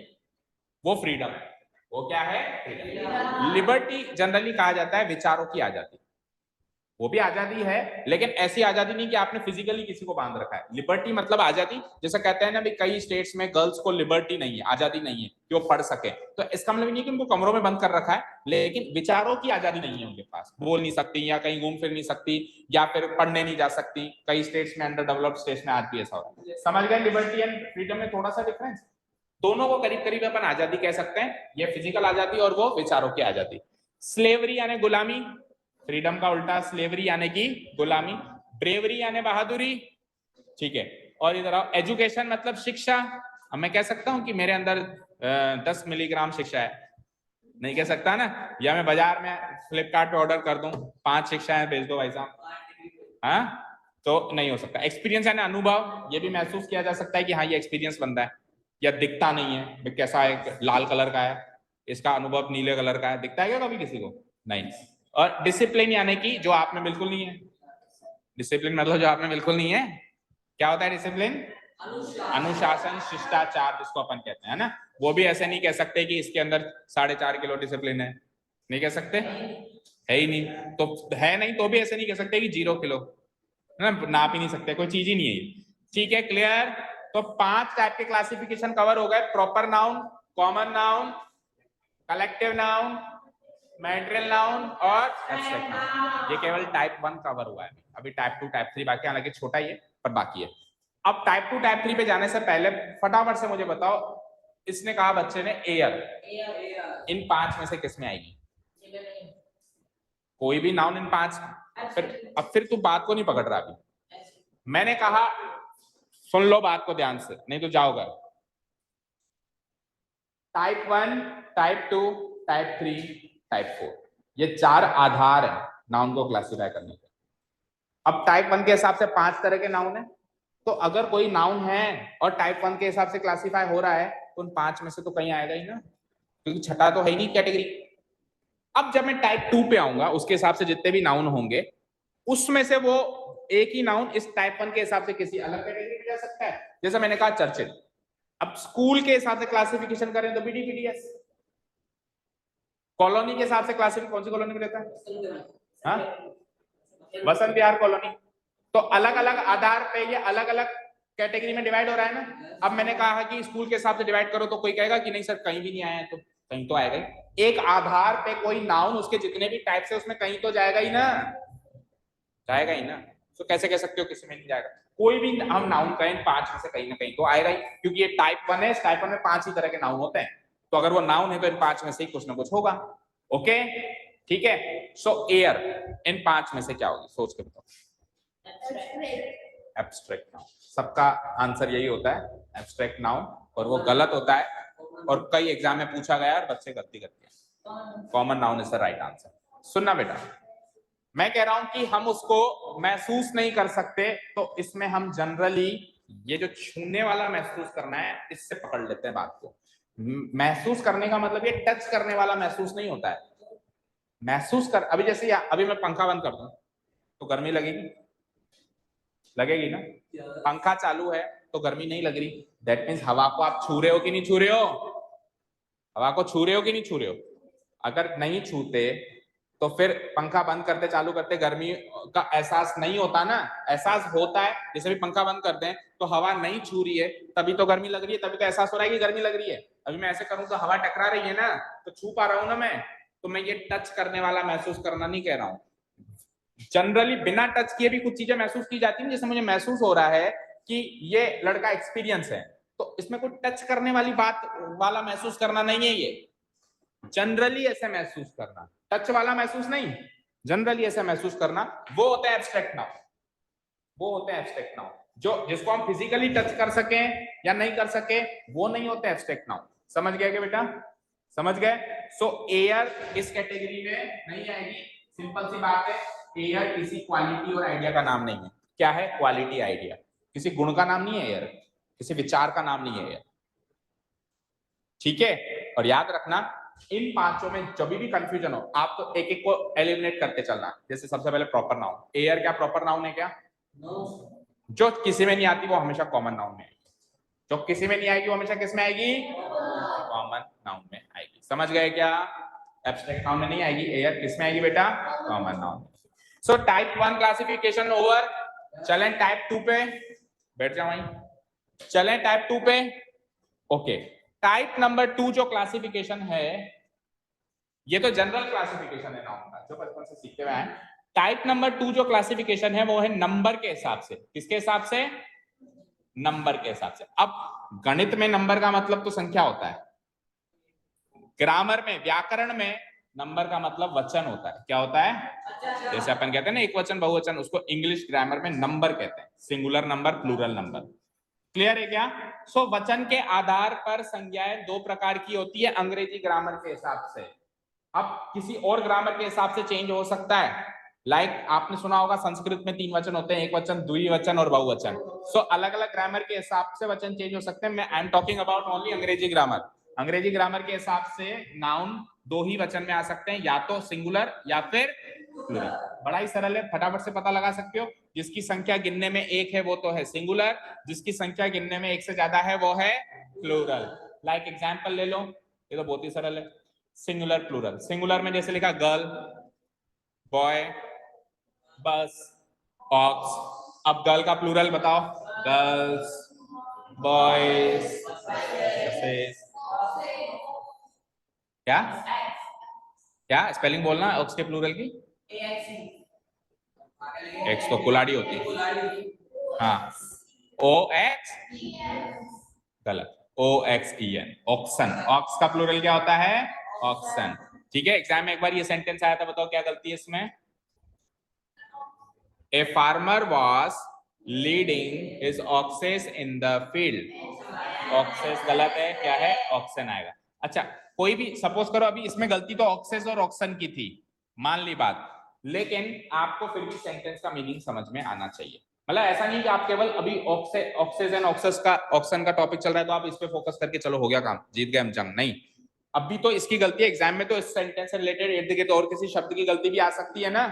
वो फ्रीडम है, वो क्या है, फ्रीडम। लिबर्टी जनरली कहा जाता है विचारों की आजादी, वो भी आजादी है, लेकिन ऐसी आजादी नहीं कि आपने फिजिकली किसी को बांध रखा है। लिबर्टी मतलब आजादी, जैसा कहते हैं ना भी कई स्टेट्स में गर्ल्स को लिबर्टी नहीं है, आजादी नहीं है कि वो पढ़ सके, तो इसका मतलब नहीं कि उनको कमरों में बंद कर रखा है, लेकिन विचारों की आजादी नहीं है उनके पास, बोल नहीं सकती या कहीं घूम फिर नहीं सकती या फिर पढ़ने नहीं जा सकती। कई स्टेट्स में, अंडर डेवलप्ड स्टेट्स में आज भी ऐसा होता है। समझ गए लिबर्टी एंड फ्रीडम में थोड़ा सा डिफरेंस, दोनों को करीब करीब अपन आजादी कह सकते हैं, ये फिजिकल आजादी और वो विचारों की आजादी। स्लेवरी यानी गुलामी, फ्रीडम का उल्टा स्लेवरी यानी कि गुलामी। ब्रेवरी यानी बहादुरी, ठीक है। और इधर आओ, एजुकेशन मतलब शिक्षा। अब मैं कह सकता हूँ कि मेरे अंदर 10 मिलीग्राम शिक्षा है, नहीं कह सकता ना। या मैं बाजार में फ्लिपकार्ट पे ऑर्डर कर दूं 5 शिक्षाएं भेज दो भाई साहब, हाँ, तो नहीं हो सकता। एक्सपीरियंस है ना, अनुभव, ये भी महसूस किया जा सकता है कि हाँ ये एक्सपीरियंस बंदा है। या दिखता नहीं है, कैसा है, लाल कलर का है, इसका अनुभव नीले कलर का है, दिखता है क्या कभी किसी को? नहीं। और डिसिप्लिन यानी कि जो आप में बिल्कुल नहीं है। डिसिप्लिन मतलब जो आप में बिल्कुल नहीं है। क्या होता है डिसिप्लिन? अनुशासन, शिष्टाचार जिसको अपन कहते हैं ना। वो भी ऐसे नहीं कह सकते कि इसके अंदर 4.5 किलो डिसिप्लिन है, नहीं कह सकते, है ही नहीं। तो है नहीं तो भी ऐसे नहीं कह सकते कि 0 किलो, है ना, नाप ही नहीं सकते, कोई चीज ही नहीं है ये। ठीक है, क्लियर? तो 5 टाइप के क्लासिफिकेशन कवर हो गए, proper noun, common noun, collective noun, material noun और एब्स्ट्रैक्ट नाउन। ये केवल टाइप 1 कवर हुआ है, अभी टाइप 2 टाइप 3 बाकी, हालांकि छोटा ही है पर बाकी है। अब टाइप 2 टाइप 3 पे जाने से पहले फटाफट से मुझे बताओ, इसने कहा बच्चे ने एयर, इन 5 में से किस में आएगी? कोई भी नाउन इन 5। फिर तू बात को नहीं पकड़ रहा। अभी मैंने कहा, सुन लो बात को ध्यान से, नहीं तो जाओगा। टाइप 1, टाइप 2, टाइप 3, टाइप 4, ये 4 आधार है नाउन को क्लासिफाई करने के। अब टाइप 1 के हिसाब से 5 तरह के नाउन है, तो अगर कोई नाउन है और टाइप 1 के हिसाब से क्लासिफाई हो रहा है तो उन 5 में से तो कहीं आएगा ही ना, क्योंकि छठा तो है ही नहीं कैटेगरी। अब जब मैं टाइप 2 पे आऊंगा, उसके हिसाब से जितने भी नाउन होंगे उसमें से वो एक ही नाउन इस टाइप 1 के हिसाब से किसी अलग कैटेगरी में जा सकता है। जैसे मैंने कहा चर्चिल। अब स्कूल के हिसाब से क्लासिफिकेशन करें तो बीडीपीडीएस। कॉलोनी के हिसाब से क्लासिफिकेशन कौन सी कॉलोनी में रहता है? हाँ, वसंत विहार कॉलोनी। तो अलग अलग आधार पे ये अलग अलग कैटेगरी में डिवाइड हो रहा है ना। अब मैंने कहा कि स्कूल के हिसाब से डिवाइड करो, तो कोई कहेगा कि नहीं सर कहीं भी नहीं आया है, तो कहीं तो आएगा ही। एक आधार पे कोई नाउन उसके जितने भी टाइप से उसमें कहीं तो जाएगा ही ना, जाएगा ही ना। तो कैसे कह सकते हो किसी में नहीं जाएगा? कोई भी हम नाउन कहें 5 में से कहीं ना कहीं तो आएगा ही, क्योंकि ये टाइप 1 है। इस टाइप 1 में 5 ही तरह के नाउन होते हैं, तो अगर वो नाउन है तो इन 5 में से ही कुछ ना कुछ होगा। ओके, ठीक है। सो एयर इन 5 में से क्या होगी, सोच के बताओ। Abstract noun. सबका आंसर यही होता है, एब्स्ट्रैक्ट नाउन, और वो गलत होता है और कई एग्जाम में पूछा गया और बच्चे गलती करते हैं। Common noun is the right answer. सुनना बेटा, मैं कह रहा हूं कि हम उसको महसूस नहीं कर सकते, तो इसमें हम जनरली ये जो छूने वाला महसूस करना है इससे पकड़ लेते हैं बात को। महसूस करने का मतलब ये टच करने वाला महसूस नहीं होता है। महसूस कर, अभी जैसे अभी मैं पंखा बंद कर दूं तो गर्मी लगेगी, लगेगी ना। पंखा चालू है तो गर्मी नहीं लग रही, दैट मीन्स हवा को आप छू रहे हो कि नहीं छू रहे हो? हवा को छू रहे हो कि नहीं छू रहे हो? अगर नहीं छूते तो फिर पंखा बंद करते चालू करते गर्मी का एहसास नहीं होता ना। एहसास होता है, जैसे भी पंखा बंद करते हैं तो हवा नहीं छू रही है तभी तो गर्मी लग रही है, तभी तो एहसास हो रहा है कि गर्मी लग रही है। अभी मैं ऐसे करूं तो हवा टकरा रही है ना, तो छू पा रहा हूं ना मैं, तो मैं ये टच करने वाला महसूस करना नहीं कह रहा हूं। जनरली बिना टच किए भी कुछ चीजें महसूस की जाती हैं, जैसे मुझे महसूस हो रहा है कि ये लड़का एक्सपीरियंस है, तो इसमें कोई टच करने वाली बात वाला महसूस करना नहीं है। ये जनरली ऐसे महसूस करना, टच वाला महसूस नहीं, जनरली ऐसे महसूस करना, वो होता है एब्स्ट्रैक्ट नाउन। वो होते हैं एब्स्ट्रैक्ट नाउन, जो जिसको हम फिजिकली टच कर सके या नहीं कर सके वो नहीं होते एब्स्ट्रैक्ट नाउन। समझ गए क्या बेटा? समझ गए? सो एयर इस कैटेगरी में नहीं आएगी, सिंपल सी बात है। एयर किसी क्वालिटी और आइडिया का नाम नहीं है। क्या है? Quality, idea. किसी गुण का नाम नहीं है एयर, किसी विचार का नाम नहीं है एयर। ठीक है, और याद रखना इन 5 में जब भी कंफ्यूजन हो आप तो एक एक को एलिमिनेट करते चलना। जैसे सबसे पहले प्रॉपर नाउन, एयर क्या प्रॉपर नाउन है क्या? जो किसी में नहीं आती वो हमेशा कॉमन नाउन में आएगी, जो किसी में नहीं आएगी वो हमेशा किस में आएगी? कॉमन नाउन में आएगी। समझ गए क्या? एब्स्ट्रैक्ट नाउन में नहीं आएगी, एयर किस में आएगी बेटा? Common noun. So type 1 classification over. चलें टाइप 2 पे, बैठ जाओ वहीं। चलें टाइप 2 पे। ओके, टाइप नंबर 2 जो क्लासिफिकेशन है, ये तो जनरल क्लासिफिकेशन है नाउन का जो बचपन से सीखते हुए आए। टाइप नंबर 2 जो क्लासिफिकेशन है वो है नंबर के हिसाब से। किसके हिसाब से? नंबर के हिसाब से। अब गणित में नंबर का मतलब तो संख्या होता है, ग्रामर में, व्याकरण में नंबर का मतलब वचन होता है। क्या होता है? जैसे अपन कहते हैं ना एक वचन बहुवचन, उसको इंग्लिश ग्रामर में नंबर कहते हैं। Singular number, plural number. Clear है क्या? सो वचन के आधार पर संज्ञाएं दो प्रकार की होती है अंग्रेजी ग्रामर के हिसाब से। अब किसी और ग्रामर के हिसाब से चेंज हो सकता है। लाइक आपने सुना होगा संस्कृत में 3 वचन होते हैं, एक वचन, द्विवचन और बहुवचन। सो अलग अलग ग्रामर के हिसाब से वचन चेंज हो सकते हैं। मैं I am talking about only अंग्रेजी ग्रामर। अंग्रेजी ग्रामर के हिसाब से नाउन 2 ही वचन में आ सकते हैं, या तो सिंगुलर या फिर प्लूरल। बड़ा ही सरल है, फटाफट से पता लगा सकते हो। जिसकी संख्या गिनने में 1 है वो तो है सिंगुलर, जिसकी संख्या गिनने में 1 से ज्यादा है वो है प्लूरल। लाइक एग्जाम्पल ले लो, ये तो बहुत ही सरल है। सिंगुलर प्लूरल, सिंगुलर में जैसे लिखा गर्ल, बॉय, बस, ऑक्स। अब गर्ल का प्लूरल बताओ। Girls, boys, buses. क्या क्या स्पेलिंग बोलना ऑक्स के प्लूरल की? एक्स तो कुलाड़ी होती है। हाँ, ओ एक्स, गलत, O X E N, oxen. Ox का प्लूरल क्या होता है? ऑक्सन। ठीक है, एग्जाम में एक बार ये सेंटेंस आया था, बताओ क्या गलती है इसमें? A farmer was leading his oxes in the field. Access गलत है, क्या है? ऑक्सन आएगा। अच्छा, कोई भी सपोज करो अभी इसमें गलती तो ऑक्सेस और ऑक्सन की थी, मान ली बात, लेकिन आपको फिर भी सेंटेंस का मीनिंग समझ में आना चाहिए। मतलब ऐसा नहीं कि आप केवल अभी ऑक्सेस एंड ऑक्सेस का, ऑक्सन का टॉपिक चल रहा है तो आप इस पे फोकस करके चलो हो गया काम, जीत गए हम जंग। नहीं, अभी तो इसकी गलती है, एग्जाम में तो इस सेंटेंस से रिलेटेड इर्द गिर्द और किसी शब्द की गलती भी आ सकती है ना,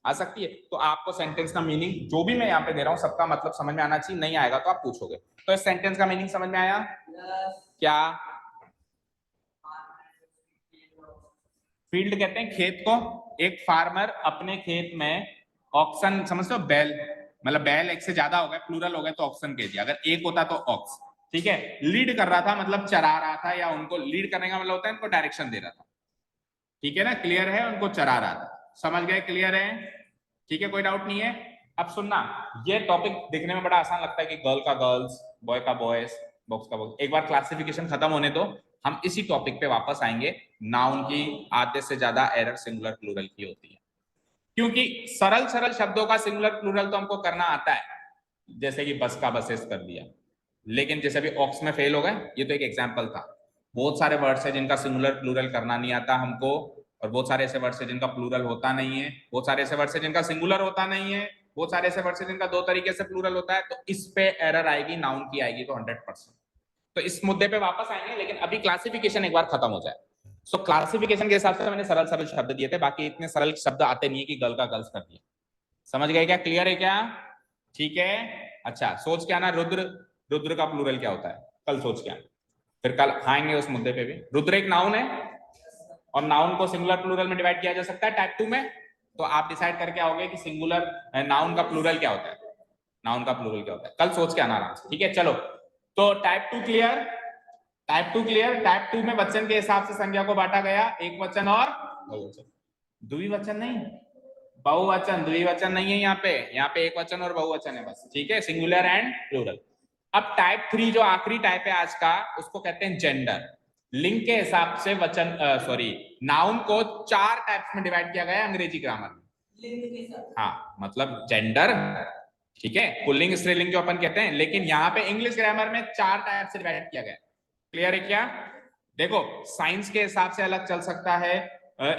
आ सकती है। तो आपको सेंटेंस का मीनिंग जो भी मैं यहाँ पे दे रहा हूँ सबका मतलब समझ में आना चाहिए। नहीं आएगा तो आप पूछोगे। तो इस सेंटेंस का मीनिंग समझ में आया क्या? फील्ड कहते हैं खेत को। एक फार्मर अपने खेत में ऑक्सन, समझते हो, बैल, मतलब बैल एक से ज्यादा हो गए, प्लूरल हो गए तो ऑक्सन कह दिया, अगर एक होता तो ऑक्स। ठीक है, लीड कर रहा था मतलब चरा रहा था, या उनको लीड करने का मतलब होता है उनको डायरेक्शन दे रहा था। ठीक है ना, क्लियर है? उनको चरा रहा था, समझ गए? क्लियर है? ठीक है, कोई डाउट नहीं है? अब सुनना, ये टॉपिक देखने में बड़ा आसान लगता है कि गर्ल का गर्ल्स, बॉय का बॉयज, बॉक्स का बॉक्स। एक बार क्लासिफिकेशन खत्म होने दो, हम इसी टॉपिक पे वापस आएंगे। नाउन की आधे से ज्यादा एरर सिंगुलर प्लूरल की होती है, क्योंकि सरल सरल शब्दों का सिंगुलर प्लूरल तो हमको करना आता है, जैसे कि बस का बसेस कर दिया, लेकिन जैसे अभी ऑक्स में फेल हो गए, ये तो एक एग्जाम्पल था। बहुत सारे वर्ड्स है जिनका सिंगुलर प्लूरल करना नहीं आता हमको, और बहुत सारे ऐसे वर्ड्स है जिनका प्लूरल होता नहीं है, बहुत सारे ऐसे वर्ड्स है जिनका सिंगुलर होता नहीं है, बहुत सारे ऐसे वर्ड्स है जिनका 2 तरीके से प्लूरल होता है। तो इस पे एरर आएगी, नाउन की आएगी तो 100%। तो इस मुद्दे पे वापस आएंगे, लेकिन अभी क्लासिफिकेशन एक बार खत्म हो जाए। सो क्लासिफिकेशन के हिसाब से मैंने सरल सरल शब्द दिए थे, बाकी इतने सरल शब्द आते नहीं है कि गर्ल का गर्ल्स कर दिया। समझ गए क्या? क्लियर है क्या? ठीक है। अच्छा, सोच के आना रुद्र, रुद्र का प्लूरल क्या होता है, कल सोच के आना, फिर कल आएंगे उस मुद्दे पे भी। रुद्र एक नाउन है, और नाउन को सिंगुलर प्लूरल में डिवाइड किया जा सकता है टाइप 2 में। तो आप डिसाइड करके आओगे कि सिंगुलर नाउन का प्लूरल क्या होता है, नाउन का प्लूरल क्या होता है, कल सोच के आना आराम से। ठीक है, चलो। तो type 2 clear? Type 2 clear? Type 2 में वचन के हिसाब से संज्ञा को बांटा गया, एक वचन और बहुवचन। द्विवचन नहीं, बहुवचन, द्विवचन नहीं है यहाँ पे, यहाँ पे एक वचन और बहुवचन है बस। ठीक है, सिंगुलर एंड प्लूरल। अब टाइप 3 जो आखिरी टाइप है आज का, उसको कहते हैं जेंडर। लिंग के हिसाब से वचन, सॉरी, नाउन को 4 टाइप्स में डिवाइड किया गया है अंग्रेजी ग्रामर में। हाँ, मतलब जेंडर, ठीक है, पुल्लिंग स्त्रीलिंग जो अपन कहते हैं, लेकिन यहाँ पे इंग्लिश ग्रामर में 4 टाइप से डिवाइड किया गया है। क्लियर है क्या? देखो, साइंस के हिसाब से अलग चल सकता है,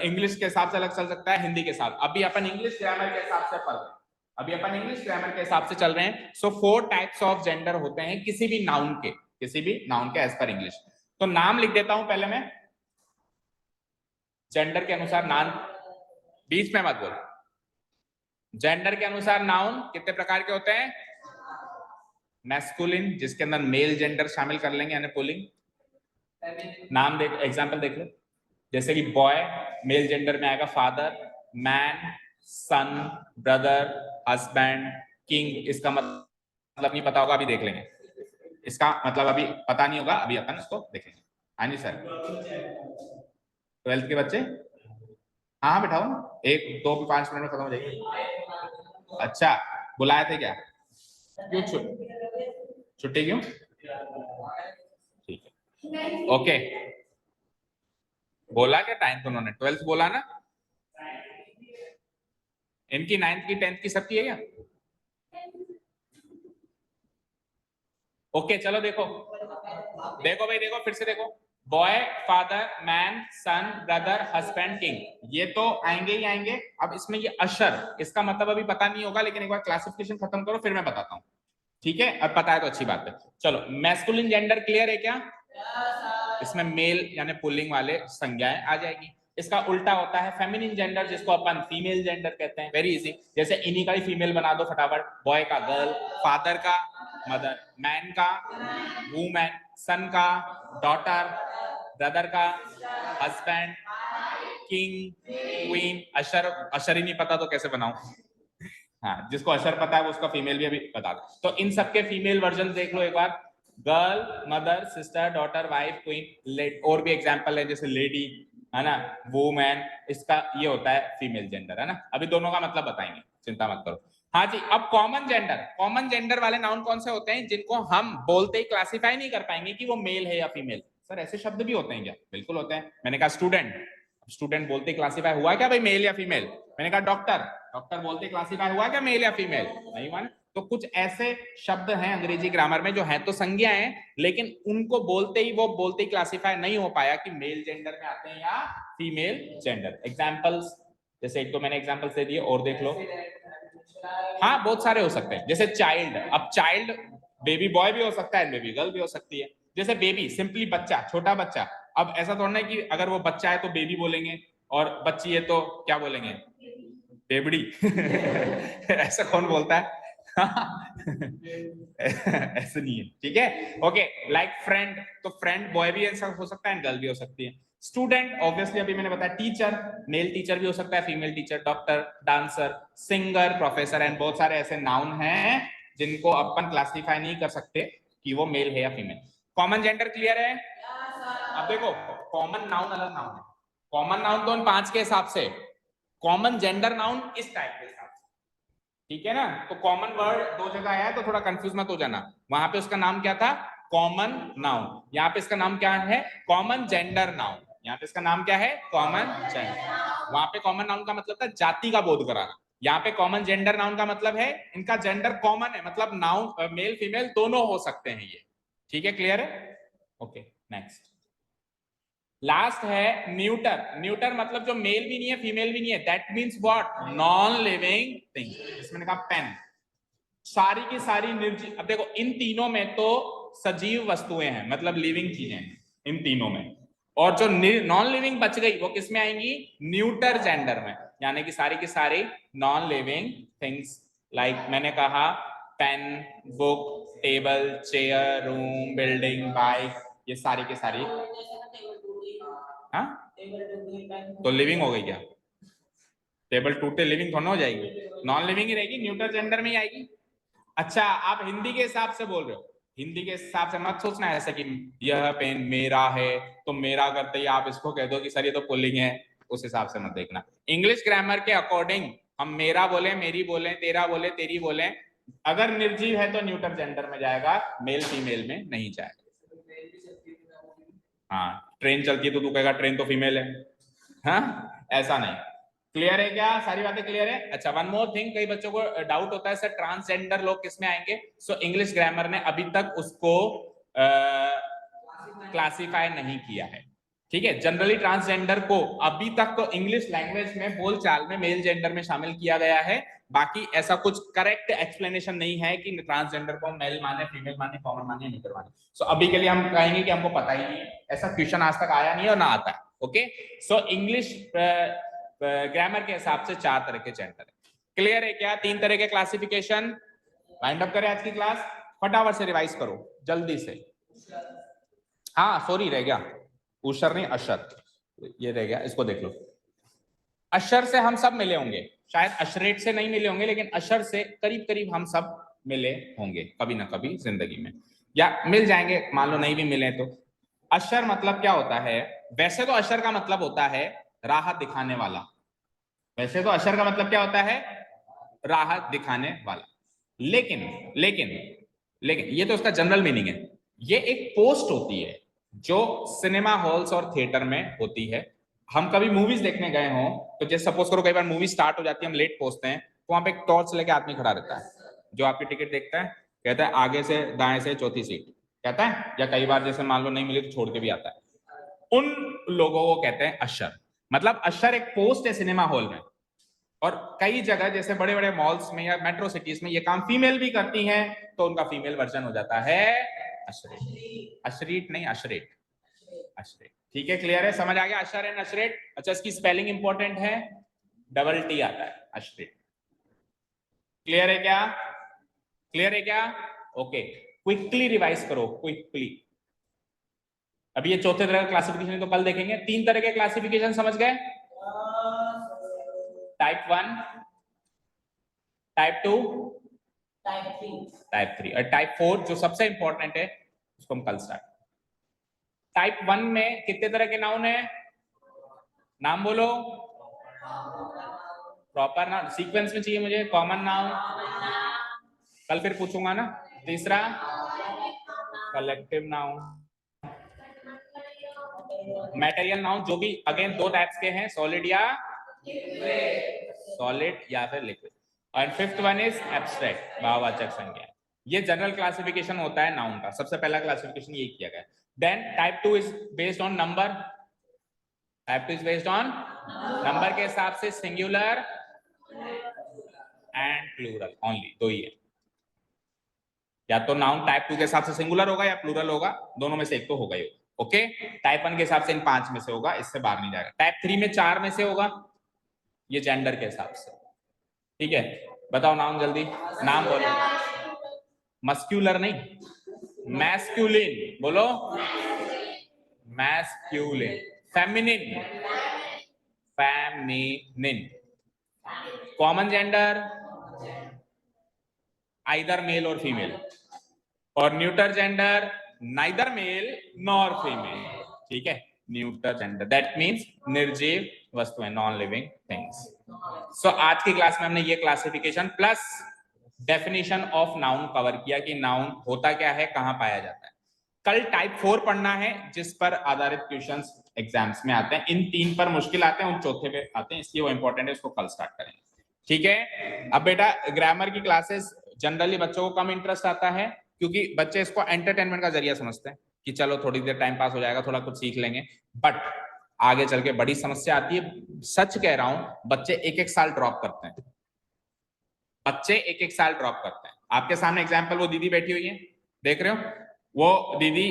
इंग्लिश के हिसाब से अलग चल सकता है, हिंदी के साथ। अभी अपन इंग्लिश ग्रामर के हिसाब से पढ़ रहे हैं, अभी अपन इंग्लिश ग्रामर के हिसाब से चल रहे हैं। सो 4 टाइप्स ऑफ जेंडर होते हैं किसी भी नाउन के, किसी भी नाउन के एज पर इंग्लिश। तो नाम लिख देता हूं पहले मैं, जेंडर के अनुसार नाउन, बीच में मत बोल। जेंडर के अनुसार नाउन कितने प्रकार के होते हैं? मैस्कुलिन, जिसके अंदर मेल जेंडर शामिल कर लेंगे, यानी पुल्लिंग। नाम देख, एग्जांपल देख लो, जैसे कि बॉय मेल जेंडर में आएगा फादर, मैन, सन, ब्रदर, हस्बैंड, किंग। इसका मतलब नहीं पता होगा, अभी देख लेंगे। इसका मतलब अभी पता नहीं होगा, अभी अपन इसको देखेंगे। हाँ जी सर, 12th के बच्चे, हाँ बिठाओ ना, 1 2 5 मिनट में खत्म हो जाएगी। अच्छा, बुलाए थे क्या? क्यों छुट्टी क्यों? ठीक है, ओके। बोला क्या टाइम, उन्होंने 12th बोला ना? इनकी 9th की 10th की सबकी है क्या? ओके चलो देखो देखो भाई, देखो फिर से देखो, बॉय, फादर, मैन, सन, ब्रदर, हस्बैंड, किंग, ये तो आएंगे ही आएंगे। अब इसमें ये अशर, इसका मतलब अभी पता नहीं होगा, लेकिन एक बार क्लासिफिकेशन खत्म करो फिर मैं बताता हूँ, ठीक है? अब पता है तो अच्छी बात है। चलो मैस्कुलिन जेंडर क्लियर है क्या? इसमें मेल यानी पुल्लिंग वाले संज्ञाएं आ जाएगी। इसका उल्टा होता है फेमिनिन जेंडर, जिसको अपन फीमेल जेंडर कहते हैं। वेरी इजी, जैसे इन्हीं का ही फीमेल बना दो फटाफट, बॉय का गर्ल, फादर का मदर, मैन का वूमेन, सन का डॉटर, ब्रदर का हस्बैंड, किंग, क्वीन, अशर। अशर ही नहीं पता तो कैसे बनाऊं? हाँ, जिसको अशर पता है वो उसका फीमेल भी अभी बता दो। तो इन सबके फीमेल वर्जन देख लो एक बार, girl, mother, sister, daughter, wife, queen, और भी एग्जांपल है जैसे लेडी, है ना, वुमेन, इसका ये होता है फीमेल जेंडर, है ना। अभी दोनों का मतलब बताएंगे, चिंता मत करो। हाँ जी, अब कॉमन जेंडर, कॉमन जेंडर वाले नाउन कौन से होते हैं जिनको हम बोलते ही क्लासिफाई नहीं कर पाएंगे कि वो मेल है या फीमेल? सर ऐसे शब्द भी होते हैं क्या? बिल्कुल होते हैं। मैंने कहा स्टूडेंट, स्टूडेंट बोलते क्लासिफाई हुआ क्या भाई मेल या फीमेल? मैंने कहा डॉक्टर, डॉक्टर बोलते क्लासिफाई हुआ क्या मेल या फीमेल? नहीं हुआ। तो कुछ ऐसे शब्द हैं अंग्रेजी ग्रामर में जो हैं तो संज्ञा हैं, लेकिन उनको बोलते ही वो बोलते ही क्लासिफाई नहीं हो पाया कि मेल जेंडर में आते हैं या फीमेल जेंडर। एग्जांपल्स, जैसे एक तो मैंने एग्जांपल्स दे दिए, और देख लो। हाँ बहुत सारे हो सकते हैं, जैसे चाइल्ड, अब चाइल्ड बेबी बॉय भी हो सकता है, बेबी गर्ल भी हो सकती है। जैसे बेबी सिंपली बच्चा, छोटा बच्चा। अब ऐसा थोड़ा ना कि अगर वो बच्चा है तो बेबी बोलेंगे और बच्ची है तो क्या बोलेंगे? बेबड़ी। ऐसा कौन बोलता है? ऐसे नहीं है, ठीक है? ओके, लाइक फ्रेंड, तो फ्रेंड बॉय भी ऐसा हो सकता है, गर्ल भी हो सकती है। स्टूडेंट ऑब्वियसली अभी मैंने बताया, टीचर मेल टीचर भी हो सकता है, female teacher, doctor, dancer, singer, professor, and बहुत सारे ऐसे नाउन हैं जिनको अपन क्लासिफाई नहीं कर सकते कि वो मेल है या फीमेल। कॉमन जेंडर क्लियर है? अब देखो, कॉमन नाउन अलग नाउन है। कॉमन नाउन तो उन 5 के हिसाब से, कॉमन जेंडर नाउन इस टाइप के हिसाब से, ठीक है ना? तो कॉमन वर्ड 2 जगह आया है तो थोड़ा कंफ्यूज मत हो जाना। वहां पे उसका नाम क्या था? Common noun. यहाँ पे इसका नाम क्या है? Common gender noun. यहाँ पे इसका नाम क्या है? Common gender. वहां पे कॉमन नाउन का मतलब था जाति का बोध कराना। यहाँ पे कॉमन जेंडर नाउन का मतलब है इनका जेंडर कॉमन है, मतलब नाउन मेल फीमेल दोनों हो सकते हैं ये, ठीक है? क्लियर है? ओके नेक्स्ट, लास्ट है न्यूटर। न्यूटर मतलब जो मेल भी नहीं है फीमेल भी नहीं है, that means what? Non living thing. इसमें मैंने कहा पेन, सारी की सारी निर्जीव। अब देखो इन तीनों में तो सजीव वस्तुएं हैं, मतलब लिविंग चीजें हैं इन तीनों में, और जो नॉन लिविंग बच गई वो किस में आएंगी? न्यूटर जेंडर में, यानी कि सारी की सारी नॉन लिविंग थिंग्स। लाइक मैंने कहा pen, book, table, chair, room, building, bike, ये सारी की सारी। हाँ तो लिविंग हो गई क्या? टेबल टूटे लिविंग थोड़ा हो जाएगी, नॉन लिविंग ही रहेगी, न्यूटर जेंडर में ही आएगी। अच्छा आप हिंदी के हिसाब से बोल रहे हो, हिंदी के हिसाब से मत सोचना ऐसा कि यह पेन मेरा है तो मेरा करते ही आप इसको कह दो कि सर ये तो पुल्लिंग है, उस हिसाब से मत देखना। इंग्लिश ग्रामर के अकॉर्डिंग हम मेरा बोले, मेरी बोले, तेरा बोले, तेरी बोले, अगर निर्जीव है तो न्यूटर जेंडर में जाएगा, मेल फीमेल में नहीं जाएगा। हाँ ट्रेन चलती है तो तू कहेगा ट्रेन तो फीमेल है? हाँ ऐसा नहीं। क्लियर है क्या? सारी बातें क्लियर है? अच्छा वन मोर थिंग, कई बच्चों को डाउट होता है सर ट्रांसजेंडर लोग किस में आएंगे? सो इंग्लिश ग्रामर ने अभी तक उसको क्लासिफाई नहीं किया है, ठीक है? जनरली ट्रांसजेंडर को अभी तक तो इंग्लिश लैंग्वेज में बोलचाल में मेल जेंडर में शामिल किया गया है, बाकी ऐसा कुछ करेक्ट एक्सप्लेनेशन नहीं है कि ट्रांसजेंडर को मेल माने, फीमेल माने, कॉमन माने, नीटर माने। सो अभी के लिए हम कहेंगे कि हमको पता ही नहीं है, ऐसा क्वेश्चन आज तक आया नहीं और ना आता है। ओके, सो इंग्लिश ग्रामर के हिसाब से 4 तरह के जेंडर है। क्लियर है क्या? 3 तरह के क्लासिफिकेशन। वाइंड अप करें आज की क्लास, फटाफट से रिवाइज करो जल्दी से। हाँ सॉरी रह गया, उशर नहीं अशर, ये रह गया, इसको देख लो। अशर से हम सब मिले होंगे, शायद अशरेट से नहीं मिले होंगे, लेकिन अशर से करीब करीब हम सब मिले होंगे कभी ना कभी जिंदगी में, या मिल जाएंगे, मान लो नहीं भी मिले तो। अशर मतलब क्या होता है? वैसे तो अशर का मतलब होता है राहत दिखाने वाला, वैसे तो अशर का मतलब क्या होता है? राहत दिखाने वाला, लेकिन लेकिन लेकिन ये तो उसका जनरल मीनिंग है। ये एक पोस्ट होती है जो सिनेमा हॉल्स और थिएटर में होती है। हम कभी मूवीज देखने गए हों तो जैसे सपोज करो कई बार मूवी स्टार्ट हो जाती है, हम लेट पहुंचते हैं, तो वहां पे एक टॉर्च लेके आदमी खड़ा रहता है जो आपकी टिकट देखता है, कहता है आगे से दाएं से चौथी सीट, कहता है, या कई बार जैसे मान लो नहीं मिली तो छोड़ के भी आता है। उन लोगों को कहते हैं अशर। मतलब अशर एक पोस्ट है सिनेमा हॉल में, और कई जगह जैसे बड़े बड़े मॉल्स में या मेट्रो सिटीज में ये काम फीमेल भी करती हैं, तो उनका फीमेल वर्जन हो जाता है अशरेट। अशरीट नहीं, अशरेट, अशरेट। ठीक है, क्लियर है, समझ आ गया अशर एंड अशरेट। अच्छा, इसकी स्पेलिंग इंपॉर्टेंट है, डबल टी आता है, अशरेट। क्लियर है क्या? क्लियर है क्या? ओके, क्विकली रिवाइज करो, क्विकली। अभी ये चौथे तरह का क्लासिफिकेशन तो कल देखेंगे। 3 तरह के क्लासिफिकेशन समझ गए? टाइप 1, टाइप 2, टाइप 3 और टाइप 4 जो सबसे इंपॉर्टेंट है, उसको हम कल स्टार्ट। टाइप 1 में कितने तरह के नाउन है? नाम बोलो। प्रॉपर नाउन सीक्वेंस में चाहिए मुझे, कॉमन नाउन कल फिर पूछूंगा ना। तीसरा कलेक्टिव नाउन, मटेरियल नाउन, जो भी अगेन 2 टाइप्स के हैं, सॉलिड या फिर लिक्विड। और फिफ्थ वन इज एब्स्ट्रैक्ट, भाववाचक संज्ञा। ये जनरल क्लासिफिकेशन होता है नाउन का, सबसे पहला क्लासिफिकेशन यही किया गया। Then type 2 is based on number. Type 2 is based on number के हिसाब से सिंगुलर एंड प्लूरल, ओनली 2 ही है। या तो नाउन टाइप 2 के हिसाब से सिंगुलर होगा या प्लूरल होगा, दोनों में से एक तो होगा ही। ओके, टाइप 1 के हिसाब से इन 5 में से होगा, इससे बाहर नहीं जाएगा। टाइप 3 में 4 में से होगा, ये जेंडर के हिसाब से। ठीक है, बताओ नाउन जल्दी, नाम बोलो। मस्क्यूलर नहीं, मैस्क्यूलिन बोलो, masculine. Feminine, feminine. Common gender either male और फीमेल, और neuter gender neither male nor female. ठीक है, न्यूटर जेंडर दैट मींस निर्जीव वस्तुएं, नॉन लिविंग थिंग्स। सो आज की क्लास में हमने ये classification plus definition of noun cover किया कि नाउन होता क्या है, कहां पाया जाता है। कल टाइप 4 पढ़ना है, जिस पर आधारित क्वेश्चंस एग्जाम्स में आते हैं। इन 3 पर मुश्किल आते हैं, उन चौथे पे आते हैं, इसलिए वो इंपॉर्टेंट है, उसको कल स्टार्ट करेंगे। ठीक है, अब बेटा ग्रामर की क्लासेस जनरली बच्चों को कम इंटरेस्ट आता है, क्योंकि बच्चे इसको एंटरटेनमेंट का जरिया समझते हैं कि चलो थोड़ी देर टाइम पास हो जाएगा, थोड़ा कुछ सीख लेंगे। बट आगे चल के बड़ी समस्या आती है। सच कह रहा हूं, बच्चे 1-1 साल ड्रॉप करते हैं। बच्चे 1-1 साल ड्रॉप करते हैं। आपके सामने एग्जाम्पल वो दीदी बैठी हुई है, देख रहे हो? वो दीदी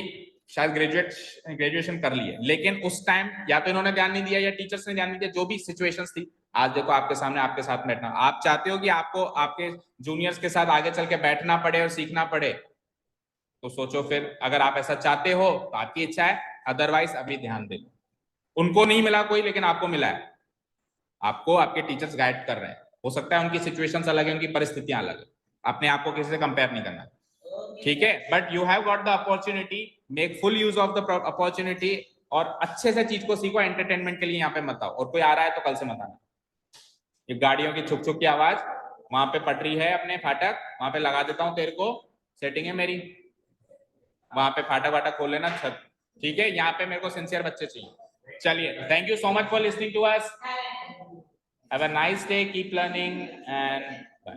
शायद ग्रेजुएशन कर ली है, लेकिन उस टाइम या तो इन्होंने ध्यान नहीं दिया या टीचर्स ने ध्यान नहीं दिया, जो भी सिचुएशंस थी। आज देखो आपके सामने, आपके साथ बैठना। आप चाहते हो कि आपको आपके जूनियर्स के साथ आगे चल के बैठना पड़े और सीखना पड़े, तो सोचो फिर। अगर आप ऐसा चाहते हो तो आपकी इच्छा है, अदरवाइज अभी ध्यान दे लो। उनको नहीं मिला कोई, लेकिन आपको मिला है। आपको आपके टीचर्स गाइड कर रहे हैं। हो सकता है उनकी सिचुएशंस अलग है, उनकी परिस्थितियां अलग है, अपने आप को किसी से कंपेयर नहीं करना। ठीक है, but you have got the opportunity, make full use of the opportunity, और अच्छे से चीज को सीखो। एंटरटेनमेंट के लिए यहाँ पे मत आओ, और कोई आ रहा है तो कल से मत आना। ये गाड़ियों की छुक छुक की आवाज, वहां पे पटरी है अपने फाटक, वहां पे लगा देता हूँ तेरे को, सेटिंग है मेरी, वहां पे फाटक वाटक खोल लेना छत। ठीक है, यहाँ पे मेरे को सिंसियर बच्चे चाहिए। चलिए, thank you so much for listening to us. Have a nice day, keep learning and bye.